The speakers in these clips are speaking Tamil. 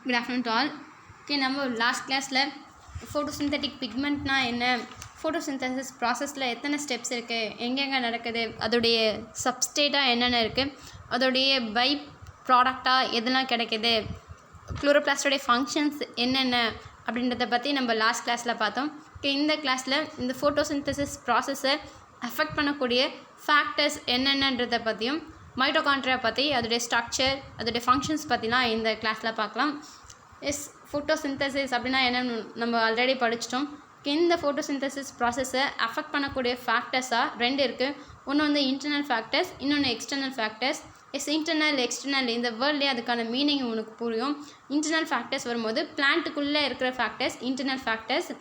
Good afternoon to all. Okay, நம்ம லாஸ்ட் கிளாஸில் ஃபோட்டோசிந்தட்டிக் பிக்மெண்ட்னா என்ன, ஃபோட்டோசிந்தசிஸ் ப்ராசஸில் எத்தனை ஸ்டெப்ஸ் இருக்குது, எங்கெங்கே நடக்குது, அதோடைய சப்ஸ்டேட்டாக என்னென்ன இருக்குது, அதோடைய பை ப்ராடக்டாக எதெல்லாம் கிடைக்கிது, குளோரோபிளாஸ்டோடைய ஃபங்க்ஷன்ஸ் என்னென்ன அப்படின்றத பற்றி நம்ம லாஸ்ட் கிளாஸில் பார்த்தோம். ஓகே, இந்த கிளாஸில் இந்த ஃபோட்டோசிந்தசிஸ் ப்ராசஸை அஃபெக்ட் பண்ணக்கூடிய ஃபேக்டர்ஸ் என்னென்னன்றதை பற்றியும், மைட்டோகாண்ட்ரியா பற்றி அதோடைய ஸ்ட்ரக்சர் அதோடைய ஃபங்க்ஷன்ஸ் பற்றிலாம் இந்த கிளாஸில் பார்க்கலாம். ஃபோட்டோசிந்தசிஸ் அப்படின்னா என்னென்னு நம்ம ஆல்ரெடி படிச்சிட்டோம். இந்த ஃபோட்டோசிந்தசிஸ் ப்ராசஸை அஃபெக்ட் பண்ணக்கூடிய ஃபேக்டர்ஸாக ரெண்டு இருக்குது. ஒன்று வந்து இன்டர்னல் ஃபேக்டர்ஸ், இன்னொன்று எக்ஸ்டர்னல் ஃபேக்டர்ஸ். இன்டர்னல் எக்ஸ்டர்னல் இந்த வேர்ல்ட்லேயே அதுக்கான மீனிங் உனக்கு புரியும். இன்டர்னல் ஃபேக்டர்ஸ் வரும்போது பிளான்ட்டுக்குள்ளே இருக்கிற ஃபேக்டர்ஸ் இன்டர்னல் ஃபேக்டர்ஸ்,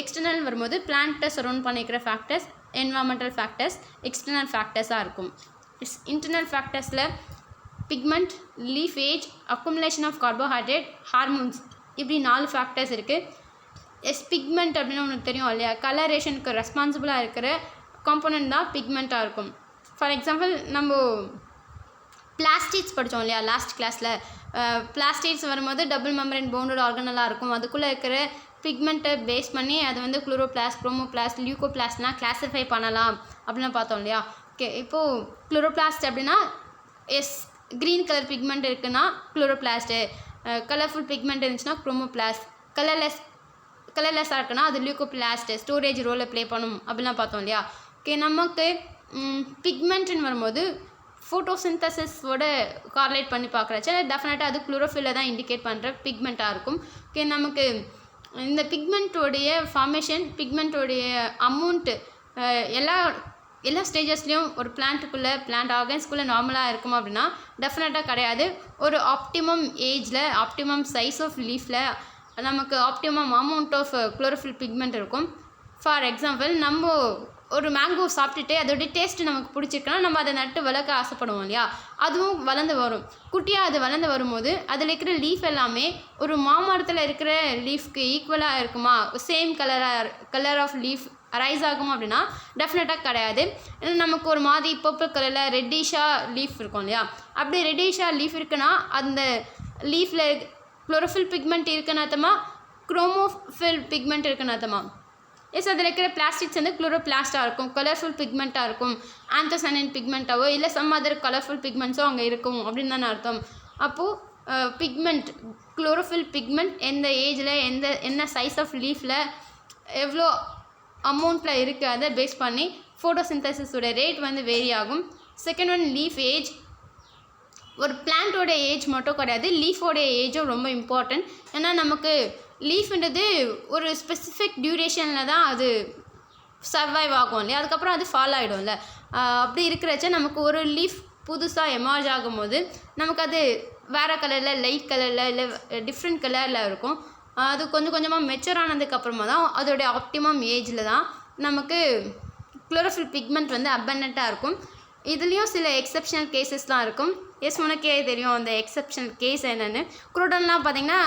எக்ஸ்டர்னல் வரும்போது பிளான்ட்டை சரௌண்ட் பண்ணிக்கிற ஃபேக்டர்ஸ் என்வாமெண்டல் ஃபேக்டர்ஸ் எக்ஸ்டர்னல் ஃபேக்டர்ஸாக இருக்கும். இன்டர்னல் ஃபேக்டர்ஸில் pigment, leaf age, accumulation of carbohydrate, hormones, இப்படி 4 ஃபேக்டர்ஸ் இருக்குது. பிக்மெண்ட் அப்படின்னு உனக்கு தெரியும் இல்லையா, கலரேஷனுக்கு ரெஸ்பான்சிபிளாக இருக்கிற காம்போனன்ட் தான் பிக்மெண்ட்டாக இருக்கும். ஃபார் எக்ஸாம்பிள் நம்ம பிளாஸ்டிட்ஸ் படித்தோம் இல்லையா லாஸ்ட் கிளாஸில். பிளாஸ்டிட்ஸ் வரும்போது டபுள் மெம்பரேன் பவுண்டட் ஆர்கனலாக இருக்கும். அதுக்குள்ளே இருக்கிற பிக்மெண்ட்டை பேஸ் பண்ணி அது வந்து குளோரோபிளாஸ்ட், குரோமோபிளாஸ்ட், லியூகோபிளாஸ்ட்லாம் கிளாஸிஃபை பண்ணலாம் அப்படின்னு பார்த்தோம் இல்லையா. ஓகே, இப்போது குளோரோபிளாஸ்ட் அப்படின்னா க்ரீன் கலர் பிக்மெண்ட் இருக்குன்னா குளோரோபிளாஸ்ட்டு, கலர்ஃபுல் பிக்மெண்ட் இருந்துச்சுன்னா குரோமோபிளாஸ்ட், கலர்லெஸ்ஸாக இருக்குன்னா அது லியூகோபிளாஸ்ட் ஸ்டோரேஜ் ரோலை ப்ளே பண்ணும் அப்படிலாம் பார்த்தோம் இல்லையா. ஓகே, நமக்கு பிக்மெண்ட்னு வரும்போது ஃபோட்டோசிந்தசிஸோட கார்லேட் பண்ணி பார்க்குறச்ச டெஃபினட்டாக அது குளோரோஃபில்லை தான் இண்டிகேட் பண்ணுற பிக்மெண்ட்டாக இருக்கும். ஓகே, நமக்கு இந்த பிக்மெண்ட்டோடைய ஃபார்மேஷன், பிக்மெண்ட்டோடைய அமௌண்ட்டு எல்லா ஸ்டேஜஸ்லேயும் ஒரு பிளான்ட்டுக்குள்ளே பிளான்ட் ஆர்கன்ஸ்குள்ளே நார்மலாக இருக்கும் அப்படின்னா டெஃபினட்டாக கிடையாது. ஒரு ஆப்டிமம் ஏஜில் ஆப்டிமம் சைஸ் ஆஃப் லீஃபில் நமக்கு optimum amount of chlorophyll pigment இருக்கும். ஃபார் எக்ஸாம்பிள், நம்ம ஒரு மேங்கோ சாப்பிட்டுட்டு அதோடைய டேஸ்ட்டு நமக்கு பிடிச்சிருக்குன்னா நம்ம அதை நட்டு வளர்க்க ஆசைப்படுவோம் இல்லையா. அதுவும் வளர்ந்து வரும். குட்டியாக அது வளர்ந்து வரும்போது அதில் இருக்கிற லீஃப் எல்லாமே ஒரு மாமரத்தில் இருக்கிற லீஃப்க்கு ஈக்குவலாக இருக்குமா, same colour of leaf rise ஆகும் அப்படின்னா டெஃபினட்டாக கிடையாது. நமக்கு ஒரு மாதிரி பர்பிள் கலரில் ரெட்டிஷாக லீஃப் இருக்கும் இல்லையா. அப்படி ரெட்டிஷாக லீஃப் இருக்குன்னா அந்த லீஃபில் குளோரோஃபில் பிக்மெண்ட் இருக்குன்னு அர்த்தமா, குரோமோஃபில் பிக்மெண்ட் இருக்குன்னு அர்த்தமா. அதில் இருக்கிற பிளாஸ்டிக்ஸ் வந்து குளோரோபிளாஸ்டாக இருக்கும், கலர்ஃபுல் பிக்மெண்ட்டாக இருக்கும், ஆந்தோசனின் பிக்மெண்ட்டாவோ இல்லை சம் அதர் கலர்ஃபுல் பிக்மெண்ட்ஸோ அங்கே இருக்கும் அப்படின்னு தானே அர்த்தம். அப்போது பிக்மெண்ட், குளோரோஃபில் பிக்மெண்ட் எந்த ஏஜில் என்ன சைஸ் ஆஃப் லீஃபில் எவ்வளோ அமௌண்ட்டில் இருக்குது அதை பேஸ் பண்ணி ஃபோட்டோசிந்தசிஸோட ரேட் வந்து வேரி ஆகும். Second one leaf age. ஒரு பிளான்ட்டோட ஏஜ் மட்டும் கிடையாது, லீஃபோடைய ஏஜும் ரொம்ப இம்பார்ட்டன்ட். ஏன்னா நமக்கு லீஃப்ன்றது ஒரு ஸ்பெசிஃபிக் டியூரேஷனில் தான் அது சர்வைவ் ஆகும் இல்லையா, அதுக்கப்புறம் அது ஃபால் ஆகிடும்ல. அப்படி இருக்கிறச்ச நமக்கு ஒரு லீஃப் புதுசாக எமர்ஜ் ஆகும்போது நமக்கு அது வேறு கலரில், லைட் கலரில் இல்லை டிஃப்ரெண்ட் கலரில் இருக்கும். அது கொஞ்சம் கொஞ்சமாக மெச்சூர் ஆனதுக்கப்புறமா தான் அதோடைய ஆப்டிமம் ஏஜில் தான் நமக்கு குளோரோஃபில் பிக்மெண்ட் வந்து அபண்டண்ட்டாக இருக்கும். இதுலேயும் சில எக்ஸப்ஷனல் கேசஸ்லாம் இருக்கும். உனக்கே தெரியும் அந்த எக்ஸப்ஷனல் கேஸ் என்னென்னு. குரோட்டன்லாம் பார்த்திங்கன்னா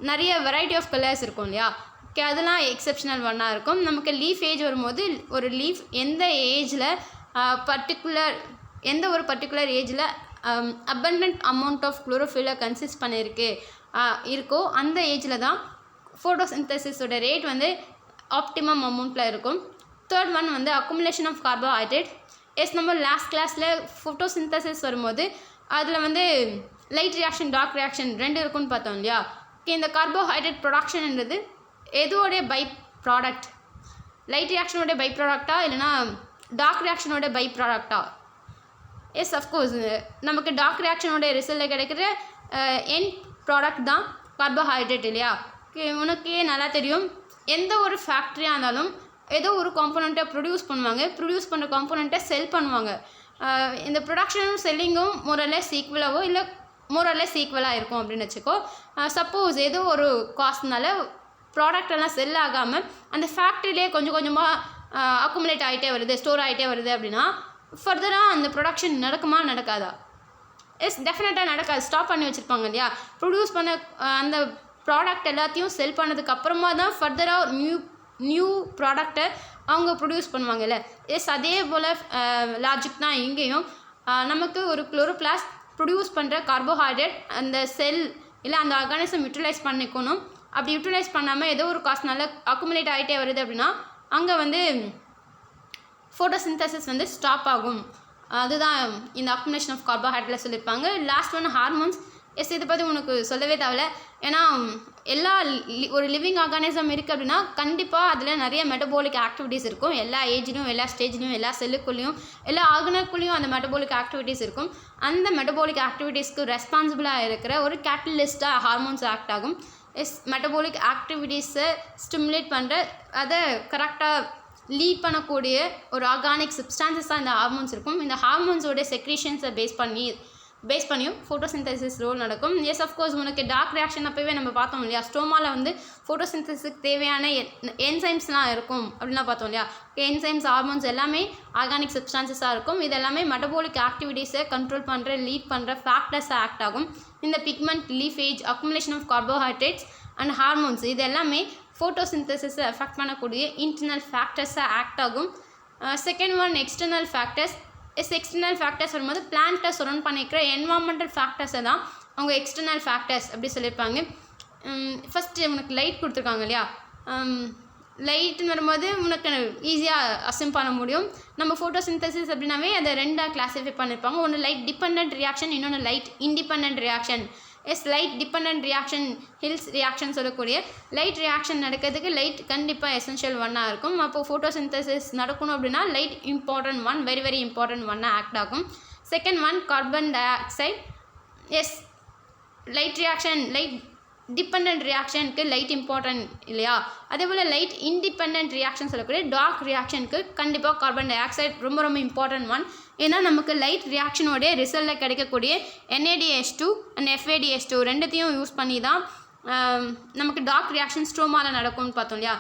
நிறைய வெரைட்டி ஆஃப் கலர்ஸ் இருக்கும் இல்லையா. ஓகே, அதெல்லாம் எக்ஸப்ஷனல் ஒன்னாக இருக்கும். நமக்கு லீஃப் ஏஜ் வரும்போது ஒரு லீஃப் எந்த ஏஜில் எந்த ஒரு பர்டிகுலர் ஏஜில் அபண்டன்ட் அமௌண்ட் ஆஃப் குளோரோஃபில்லை கன்சிஸ்ட் பண்ணியிருக்கு இருக்கோ அந்த ஏஜில் தான் ஃபோட்டோசிந்தசிஸோட ரேட் வந்து ஆப்டிமம் அமௌண்ட்டில் இருக்கும். தேர்ட் ஒன் வந்து அக்குமுலேஷன் ஆஃப் கார்போஹைட்ரேட். நம்ம லாஸ்ட் கிளாஸில் ஃபோட்டோசிந்தசிஸ் வரும்போது அதில் வந்து லைட் ரியாக்ஷன், டார்க் ரியாக்ஷன் ரெண்டு இருக்குன்னு பார்த்தோம் இல்லையா. இந்த கார்போஹைட்ரேட் ப்ரொடக்ஷன்ன்றது எதுவோடைய பை ப்ராடக்ட், லைட் ரியாக்ஷனோட பை ப்ராடக்டா இல்லைனா டார்க் ரியாக்ஷனோட பை ப்ராடக்டா? அஃப்கோர்ஸ் நமக்கு டார்க் ரியாக்ஷனோட ரிசல்ட்டில் கிடைக்கிற என் ப்ராடக்ட் தான் கார்போஹைட்ரேட் இல்லையா. உனக்கே நல்லா தெரியும், எந்த ஒரு ஃபேக்ட்ரியாக இருந்தாலும் ஏதோ ஒரு காம்போனண்ட்டை ப்ரொடியூஸ் பண்ணுவாங்க, ப்ரொடியூஸ் பண்ணுற காம்போனண்ட்டை செல் பண்ணுவாங்க. இந்த ப்ரொடக்ஷனும் செல்லிங்கும் மோரலெஸ் ஈக்குவலாகவோ இல்லை மோரலெஸ் ஈக்குவலாக இருக்கும் அப்படின்னு வச்சுக்கோ. சப்போஸ் ஏதோ ஒரு காஸ்ட்னால ப்ராடக்டெல்லாம் செல் ஆகாமல் அந்த ஃபேக்ட்ரியிலே கொஞ்சம் கொஞ்சமாக அக்குமுலேட் ஆகிட்டே வருது, ஸ்டோர் ஆகிட்டே வருது அப்படின்னா ஃபர்தராக அந்த ப்ரொடக்ஷன் நடக்குமா நடக்காதா? டெஃபினட்டாக நடக்காது. ஸ்டாப் பண்ணி வச்சுருப்பாங்க இல்லையா. ப்ரொடியூஸ் பண்ண அந்த ப்ராடக்ட் எல்லாத்தையும் செல் பண்ணதுக்கப்புறமா தான் ஃபர்தராக நியூ ப்ராடக்டை அவங்க ப்ரொடியூஸ் பண்ணுவாங்கல்ல. அதே போல் லாஜிக் தான் இங்கேயும். நமக்கு ஒரு குளோரோபிளாஸ்ட் ப்ரொடியூஸ் பண்ணுற கார்போஹைட்ரேட் அந்த செல் இல்லை அந்த ஆர்கானிசம் யூட்டிலைஸ் பண்ணிக்கணும். அப்படி யூட்டிலைஸ் பண்ணாமல் ஏதோ ஒரு காசுனால அக்குமுலேட் ஆகிட்டே வருது அப்படின்னா அங்கே வந்து ஃபோட்டோசிந்தசிஸ் வந்து ஸ்டாப் ஆகும். அதுதான் இந்த அக்குமுலேஷன் ஆஃப் கார்போஹைட்ரேட்டில் சொல்லியிருப்பாங்க. Last one hormones. இதை பற்றி உனக்கு சொல்லவே தேவையில்ல. ஏன்னா எல்லா ஒரு லிவிங் ஆர்கானிசம் இருக்குது அப்படின்னா கண்டிப்பாக அதில் நிறைய மெட்டபாலிக் ஆக்டிவிட்டீஸ் இருக்கும். எல்லா ஏஜ்லேயும் எல்லா ஸ்டேஜ்லேயும் எல்லா செல்லுக்குள்ளேயும் எல்லா ஆர்கனுக்குள்ளேயும் அந்த மெட்டபாலிக் ஆக்டிவிட்டீஸ் இருக்கும். அந்த மெட்டபாலிக் ஆக்டிவிட்டீஸ்க்கு ரெஸ்பான்சிபிளாக இருக்கிற ஒரு கேட்டலிஸ்ட்டாக ஹார்மோன்ஸ் ஆக்ட் ஆகும். மெட்டபாலிக் ஆக்டிவிட்டீஸை ஸ்டிமுலேட் பண்ணுற அதை கரெக்டாக லீட் பண்ணக்கூடிய ஒரு ஆர்கானிக் சப்ஸ்டான்சஸாக இந்த ஹார்மோன்ஸ் இருக்கும். இந்த ஹார்மோன்ஸோட செக்ரீஷன்ஸை பேஸ் பண்ணியும் ஃபோட்டோசிந்தசிஸ் ரோல் நடக்கும். எஸ் அஃப்கோர்ஸ் உனக்கு டார்க் ரியாக்ஷன் அப்போவே நம்ம பார்த்தோம் இல்லையா, ஸ்டோமாவில் வந்து ஃபோட்டோசிந்தசிஸ்க்கு தேவையான என்சைம்ஸ்லாம் இருக்கும் அப்படின்லாம் பார்த்தோம் இல்லையா. என்சைம்ஸ் ஹார்மோன்ஸ் எல்லாமே ஆர்கானிக் சப்ஸ்டான்சஸாக இருக்கும். இது எல்லாமே மெட்டபாலிக் ஆக்டிவிட்டீஸை கண்ட்ரோல் பண்ணுற லீட் பண்ணுற ஃபேக்டர்ஸாக ஆக்ட் ஆகும். இந்த pigment, leaf age, accumulation of carbohydrates and hormones இது எல்லாமே ஃபோட்டோசிந்தசிஸை எஃபெக்ட் பண்ணக்கூடிய இன்டர்னல் ஃபேக்டர்ஸாக ஆக்ட் ஆகும். Second one external factors. External factors வரும்போது பிளான்ட்டை சரௌண்ட் பண்ணிக்கிற என்வாமெண்டல் ஃபேக்டர்ஸை தான் அவங்க எக்ஸ்டர்னல் ஃபேக்டர்ஸ் அப்படி சொல்லியிருப்பாங்க. ஃபஸ்ட்டு உனக்கு லைட் கொடுத்துருக்காங்க இல்லையா, லைட்னு வரும்போது உனக்கு ஈஸியாக அசிம் பண்ண முடியும். நம்ம ஃபோட்டோசிந்தசிஸ் அப்படின்னாவே அதை ரெண்டாக கிளாஸிஃபை பண்ணியிருப்பாங்க. ஒன்று லைட் டிபெண்ட் ரியாக்ஷன், இன்னொன்று light independent reaction. Light depend reaction, Hill's reaction சொல்லக்கூடிய லைட் ரியாக்ஷன் நடக்கிறதுக்கு லைட் கண்டிப்பாக எசென்ஷியல் ஒன்னாக இருக்கும். அப்போது ஃபோட்டோசிந்தசிஸ் நடக்கணும் அப்படின்னா light important one, very very important ஒன்னாக ஆக்ட் ஆகும். Second one carbon dioxide. Light reaction, light depend ரியாக்ஷனுக்கு லைட் இம்பார்ட்டன்ட் இல்லையா, அதே போல் லைட் இண்டிபெண்ட் ரியாக்ஷன் சொல்லக்கூடிய டார்க் ரியாக்ஷனுக்கு கண்டிப்பாக கார்பன் டை ஆக்சைடு ரொம்ப ரொம்ப இம்பார்ட்டன்ட் ஒன். ஏன்னா நமக்கு லைட் ரியாக்ஷனோடைய ரிசல்ட்டில் கிடைக்கக்கூடிய NADH2 அண்ட் FADH2 ரெண்டுத்தையும் யூஸ் பண்ணி தான் நமக்கு டார்க் ரியாக்ஷன் ஸ்ட்ரோமாவில் நடக்கும்னு பார்த்தோம் இல்லையா.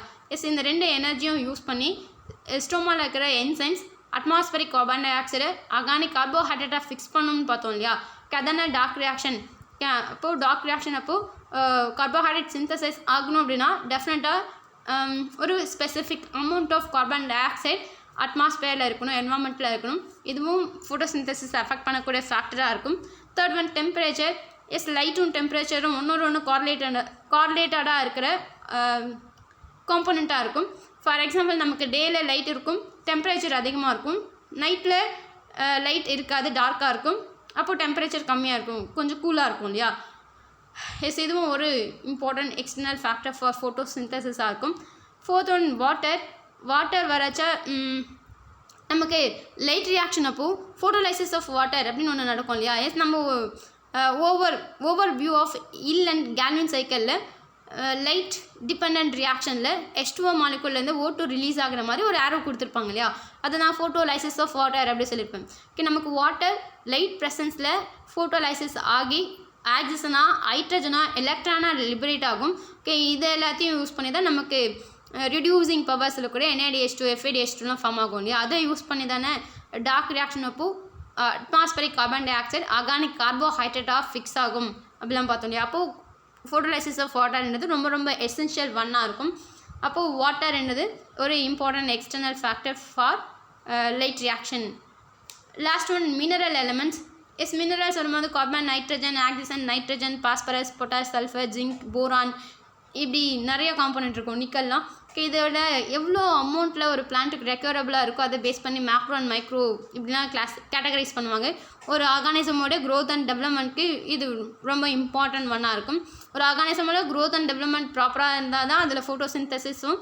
இந்த ரெண்டு எனர்ஜியும் யூஸ் பண்ணி ஸ்ட்ரோமாவில் இருக்கிற என்சைம்ஸ் அட்மாஸ்பரிக் கார்பன் டை ஆக்சைடை ஆர்கானிக் கார்போஹைட்ரேட்டாக ஃபிக்ஸ் பண்ணணும்னு பார்த்தோம் இல்லையா. அதான டார்க் ரியாக்ஷன். அப்போது டார்க் ரியாக்ஷன் அப்போது கார்போஹைட்ரேட் சிந்தசைஸ் ஆகணும் அப்படின்னா டெஃபினட்டாக ஒரு specific amount of carbon dioxide அட்மாஸ்பியரில் இருக்கணும், என்வாமெண்ட்டில் இருக்கணும். இதுவும் ஃபோட்டோசிந்தசிஸ் அஃபெக்ட் பண்ணக்கூடிய ஃபேக்டராக இருக்கும். Third one temperature. லைட்டும் டெம்பரேச்சரும் ஒன்று கார்லேட்டடாக இருக்கிற காம்போனண்ட்டாக இருக்கும். ஃபார் எக்ஸாம்பிள் நமக்கு டேயில் லைட் இருக்கும், டெம்பரேச்சர் அதிகமாக இருக்கும். நைட்டில் லைட் இருக்காது, டார்க்காக இருக்கும். அப்போது டெம்பரேச்சர் கம்மியாக இருக்கும், கொஞ்சம் கூலாக இருக்கும் இல்லையா. இதுவும் ஒரு இம்பார்ட்டன்ட் எக்ஸ்டர்னல் ஃபேக்டர் ஃபார் ஃபோட்டோசிந்தசிஸாக இருக்கும். ஃபோர்த் ஒன் வாட்டர் வரச்சா நமக்கு லைட் ரியாக்ஷன் அப்போது ஃபோட்டோலைசிஸ் ஆஃப் வாட்டர் அப்படின்னு ஒன்று நடக்கும் இல்லையா. நம்ம overview of Hill and Calvin சைக்கிளில் லைட் டிபெண்ட் ரியாக்ஷனில் H2O மாலிகுலேருந்து O2 ரிலீஸ் ஆகிற மாதிரி ஒரு ஆரோ கொடுத்துருப்பாங்க இல்லையா. அதை நான் ஃபோட்டோலைசிஸ் ஆஃப் வாட்டர் அப்படி சொல்லியிருப்பேன். நமக்கு வாட்டர் லைட் ப்ரெசன்ஸில் ஃபோட்டோலைசிஸ் ஆகி ஆக்சிஜனாக, ஹைட்ரஜனாக, எலக்ட்ரானாக லிபரேட் ஆகும். இது எல்லாத்தையும் யூஸ் பண்ணி தான் நமக்கு ரிடியூசிங் பவர்ஸில் கூட NADH2 FADH2லாம் ஃபார்ம் ஆகும் இல்லையா. அதை யூஸ் பண்ணி தானே டார்க் ரியாக்ஷன் அப்போது atmospheric carbon dioxide organic கார்போஹைட்ரேட்டாக ஃபிக்ஸ் ஆகும் அப்படிலாம் பார்த்தோம் இல்லையா. அப்போது ஃபோட்டோலைசிஸ் ஆஃப் வாட்டர்ன்றது ரொம்ப ரொம்ப எசென்ஷியல் ஒன்னாக இருக்கும். அப்போது வாட்டர்ன்றது ஒரு important external factor for light reaction. Last one mineral elements. Minerals வரும்போது carbon, nitrogen, oxygen, nitrogen, phosphorus, potash, sulphur, zinc, boron, இப்படி நிறைய காம்போனன்ட் இருக்கும். நிக்கல்லாம் இதோட எவ்வளோ அமௌண்ட்டில் ஒரு பிளான்ட்டுக்கு ரெக்வயரபுளாக இருக்கோ அதை பேஸ் பண்ணி மேக்ரோ அண்ட் மைக்ரோ இப்படிலாம் கேட்டகரைஸ் பண்ணுவாங்க. ஒரு ஆர்கானிசமோட க்ரோத் அண்ட் டெவலப்மெண்ட்க்கு இது ரொம்ப இம்பார்ட்டன்ட் ஒன்னாக இருக்கும். ஒரு ஆர்கானிசமோட க்ரோத் அண்ட் டெவலப்மெண்ட் ப்ராப்பராக இருந்தால் தான் அதில் ஃபோட்டோசிந்தசிஸும்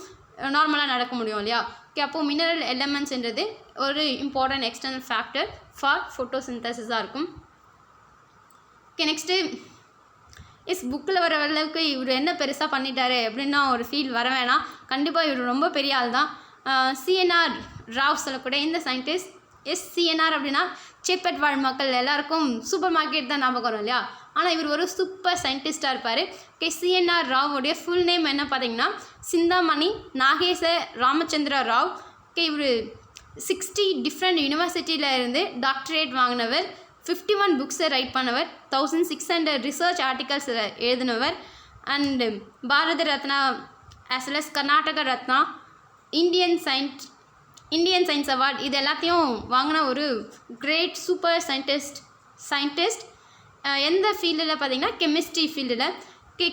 நார்மலாக நடக்க முடியும் இல்லையா. அப்போது மினரல் எலிமெண்ட்ஸ்ன்றது ஒரு இம்பார்ட்டன்ட் எக்ஸ்டர்னல் ஃபேக்டர் ஃபார் ஃபோட்டோசிந்தசிஸாக இருக்கும். நெக்ஸ்ட்டு புக்கில் வர அளவுக்கு இவர் என்ன பெருசாக பண்ணிட்டாரு அப்படின்னா ஒரு ஃபீல் வர வேணாம். கண்டிப்பாக இவர் ரொம்ப பெரிய ஆள் தான். CNR ராவ் சொல்லக்கூடிய இந்த சயின்டிஸ்ட். CNR அப்படின்னா சேப்பட் வாழ் மக்கள் எல்லாருக்கும் சூப்பர் மார்க்கெட் தான் ஞாபகம் வரும் இல்லையா. ஆனால் இவர் ஒரு சூப்பர் சயின்டிஸ்டாக இருப்பார். CNR ராவோடைய ஃபுல் நேம் என்ன பார்த்தீங்கன்னா சிந்தாமணி நாகேச ராமச்சந்திர ராவ். இவர் 60 டிஃப்ரெண்ட் யூனிவர்சிட்டியில் இருந்து டாக்டரேட் வாங்கினவர். 51 புக்ஸை ரைட் பண்ணவர். 1600 ரிசர்ச் ஆர்டிகல்ஸ் எழுதினவர். And Bharat Ratna as well as Karnataka Ratna, Indian science award இது எல்லாத்தையும் வாங்கின ஒரு கிரேட் சூப்பர் சயின்டிஸ்ட். எந்த ஃபீல்டில் பார்த்தீங்கன்னா கெமிஸ்ட்ரி ஃபீல்டில்.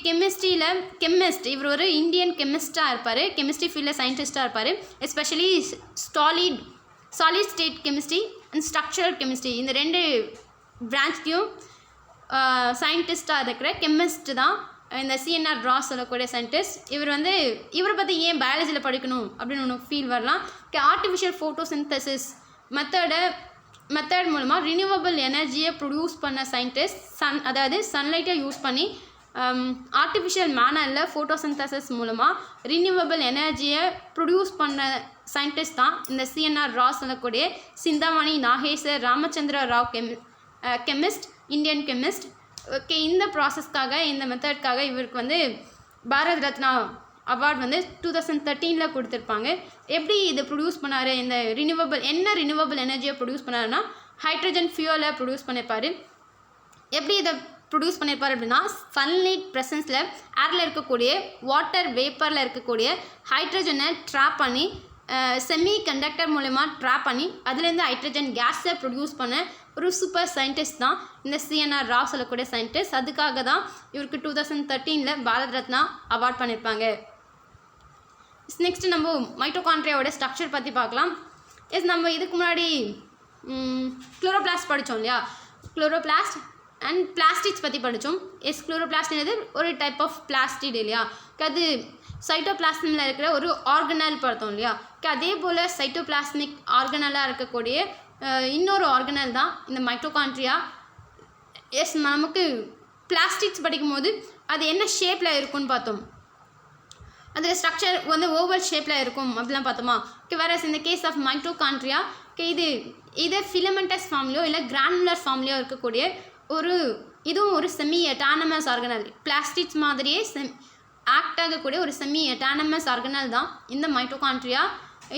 கெமிஸ்ட்ரியில் கெமிஸ்ட் இவர் ஒரு இந்தியன் கெமிஸ்டாக இருப்பார். கெமிஸ்ட்ரி ஃபீல்டில் சயின்டிஸ்ட்டாக இருப்பார். Especially solid state chemistry and structural chemistry இந்த 2 பிரான்ச்லேயும் சயின்டிஸ்ட்டாக இருக்கிற கெமிஸ்ட் தான் இந்த சிஎன்ஆர் ராஸ் சொல்லக்கூடிய சயின்டிஸ்ட். இவரை பற்றி ஏன் பயாலஜியில் படிக்கணும் அப்படின்னு ஒன்று ஃபீல் வரலாம். ஆர்டிஃபிஷியல் ஃபோட்டோசிந்தசிஸ் மெத்தட் மூலமாக ரினியூவபிள் எனர்ஜியை ப்ரொடியூஸ் பண்ண சயின்டிஸ்ட். அதாவது சன்லைட்டை யூஸ் பண்ணி ஆர்டிஃபிஷியல் மேனரில் ஃபோட்டோசிந்தசிஸ் மூலமாக ரினியூவபிள் எனர்ஜியை ப்ரொடியூஸ் பண்ண சயின்டிஸ்ட் தான் இந்த சிஎன்ஆர் ராஸ் சொல்லக்கூடிய Chintamani Nageshwar Ramachandra Rao chemist, Indian chemist. இந்த ப்ராசஸ்க்காக இந்த மெத்தட்காக இவருக்கு பாரத் ரத்னா அவார்டு 2013 கொடுத்துருப்பாங்க. எப்படி இதை ப்ரொடியூஸ் பண்ணார், இந்த ரினியூவபிள் எனர்ஜியை ப்ரொடியூஸ் பண்ணாருன்னா ஹைட்ரஜன் ஃபியூலை ப்ரொடியூஸ் பண்ணியிருப்பார். எப்படி இதை ப்ரொடியூஸ் பண்ணியிருப்பார் அப்படின்னா சன்லைட் ப்ரெசன்ஸில் ஏரில் இருக்கக்கூடிய வாட்டர் வேப்பரில் இருக்கக்கூடிய ஹைட்ரஜனை ட்ராப் பண்ணி செமி கண்டக்டர் மூலமா ட்ராப் பண்ணி அதுலேருந்து ஹைட்ரஜன் கேஸை ப்ரொடியூஸ் பண்ண ஒரு சூப்பர் சயின்டிஸ்ட் தான் இந்த சிஎன்ஆர் ராவ் சொல்லக்கூடிய சயின்டிஸ்ட். அதுக்காக தான் இவருக்கு 2013 பாரத் ரத்னா அவார்ட் பண்ணியிருப்பாங்க. நெக்ஸ்ட்டு நம்ம மைட்டோகாண்ட்ரியாவோட ஸ்ட்ரக்சர் பற்றி பார்க்கலாம். நம்ம இதுக்கு முன்னாடி குளோரோபிளாஸ்ட் படித்தோம் இல்லையா, குளோரோபிளாஸ்ட் அண்ட் பிளாஸ்டிக்ஸ் பற்றி படித்தோம். குளோரோபிளாஸ்ட்ன்றது ஒரு டைப் ஆஃப் பிளாஸ்டிட் இல்லையா, அது சைட்டோபிளாஸ்மில் இருக்கிற ஒரு ஆர்கனல் பார்த்தோம் இல்லையா. அதே போல் சைட்டோபிளாஸ்மிக் ஆர்கனலாக இருக்கக்கூடிய இன்னொரு ஆர்கனல் தான் இந்த மைட்டோகாண்ட்ரியா. நமக்கு பிளாஸ்டிக்ஸ் படிக்கும்போது அது என்ன ஷேப்பில் இருக்குன்னு பார்த்தோம். அது ஸ்ட்ரக்சர் ஓவல் ஷேப்பில் இருக்கும் அப்படிலாம் பார்த்தோமா. வேறு இந்த கேஸ் ஆஃப் மைட்டோகாண்ட்ரியா இது ஃபிலமெண்டஸ் ஃபார்ம்லையோ இல்லை கிரானுலர் ஃபார்ம்லையோ இருக்கக்கூடிய இதுவும் ஒரு செமி எட்டானமஸ் ஆர்கனல். பிளாஸ்டிக்ஸ் மாதிரியே ஆக்ட் ஆகக்கூடிய ஒரு செமி எட்டானமஸ் ஆர்கனல் தான் இந்த மைட்டோகாண்ட்ரியா.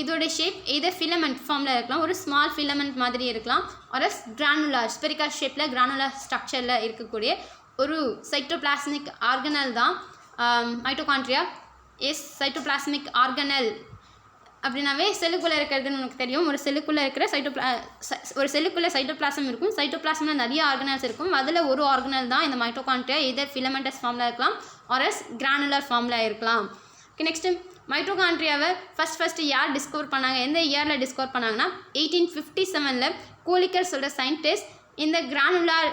இதோட ஷேப் இதே ஃபிலமெண்ட் ஃபார்மில் இருக்கலாம், ஒரு ஸ்மால் ஃபிலமெண்ட் மாதிரி இருக்கலாம், ஒரு கிரானுலார் ஸ்பெரிக்கல் ஷேப்பில் கிரானுலார் ஸ்ட்ரக்சரில் இருக்கக்கூடிய ஒரு சைட்டோபிளாஸ்மிக் ஆர்கனல் தான் மைட்டோகாண்ட்ரியா. சைட்டோபிளாஸ்மிக் ஆர்கனல் அப்படின்னாவே செல்லுக்குள்ளே இருக்கிறதுன்னு உனக்கு தெரியும். ஒரு செல்லுக்குள்ளே இருக்கிற சைட்டோபிளாசம் இருக்கும். சைட்டோபிளாசமில் நிறைய ஆர்கனல்ஸ் இருக்கும். அதில் ஒரு ஆர்கனல் தான் இந்த மைட்டோகாண்ட்ரியா. இதே ஃபிலமெண்டஸ் ஃபார்மில் இருக்கலாம், ஒரு கிரானுலர் ஃபார்மில் இருக்கலாம். நெக்ஸ்ட்டு மைட்டோகாண்ட்ரியாவை ஃபஸ்ட்டு யார் டிஸ்கவர் பண்ணாங்க, எந்த இயரில் டிஸ்கவர் பண்ணாங்கன்னா 1857 கோலிக்கர் சொல்கிற சயின்டிஸ்ட் இந்த கிரானுலார்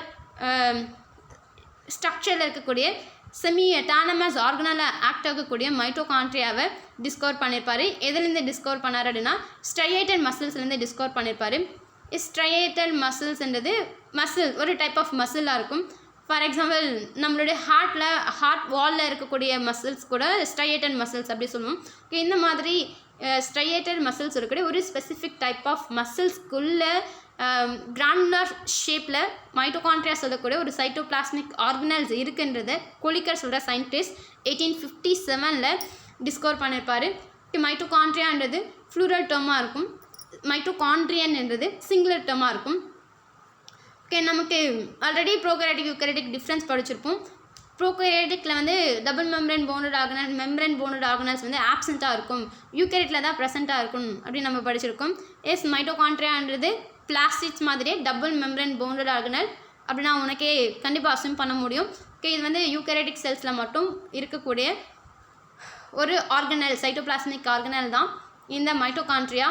ஸ்ட்ரக்சரில் இருக்கக்கூடிய செமி எட்டானமஸ் ஆர்கனலாக ஆக்ட் ஆகக்கூடிய மைட்டோகாண்ட்ரியாவை டிஸ்கவர் பண்ணியிருப்பார். எதுலேருந்து டிஸ்கவர் பண்ணார் அப்படின்னா ஸ்ட்ரையேட்டட் மசில்ஸ்லேருந்து டிஸ்கவர் பண்ணியிருப்பார். ஸ்ட்ரையேட்டட் மசில்ஸ்ன்றது ஒரு டைப் ஆஃப் மசிலாக இருக்கும். ஃபார் எக்ஸாம்பிள் நம்மளுடைய ஹார்ட் வாலில் இருக்கக்கூடிய மசில்ஸ் கூட ஸ்ட்ரையேட்டட் மசில்ஸ் அப்படி சொல்லுவோம். இந்த மாதிரி ஸ்ட்ரையேட்டட் மசில்ஸ் இருக்கக்கூடிய ஒரு ஸ்பெசிஃபிக் டைப் ஆஃப் மசில்ஸ்க்குள்ளே கிரானுலர் ஷேப்பில் மைட்டோகாண்ட்ரியா சொல்லக்கூடிய ஒரு சைட்டோபிளாஸ்மிக் ஆர்கனல்ஸ் இருக்குன்றது கோலிக்கர் சொல்கிற சயின்டிஸ்ட் 1857 டிஸ்கவர் பண்ணியிருப்பார். மைட்டோகாண்ட்ரியான்றது ஃப்ளூரல் டேர்மாக இருக்கும், மைட்டோகாண்ட்ரியன்ன்றது சிங்குலர் டேர்மாக இருக்கும். நமக்கு ஆல்ரெடி ப்ரோகேரியோட்டிக் யூகேரியோட்டிக் டிஃப்ரென்ஸ் படிச்சிருப்போம். ப்ரோகேரியோட்டிக்கில் டபுள் மெம்பரேன் போண்டட் ஆர்கனல்ஸ் ஆப்சண்ட்டாக இருக்கும், யூகேரியோட்டில் தான் ப்ரெசென்ட்டாக இருக்கும் அப்படின்னு நம்ம படிச்சிருக்கோம். மைட்டோகாண்ட்ரியான்றது பிளாஸ்டிக்ஸ் மாதிரியே டபுள் மெம்பரேன் போண்டட் ஆர்கனல் அப்படின்னா உனக்கே கண்டிப்பாக அஸ்யூம் பண்ண முடியும். இது யூகேரியோட்டிக் செல்ஸில் மட்டும் இருக்கக்கூடிய ஒரு ஆர்கனல், சைட்டோபிளாஸ்மிக் ஆர்கனல் தான் இந்த மைட்டோகாண்ட்ரியா.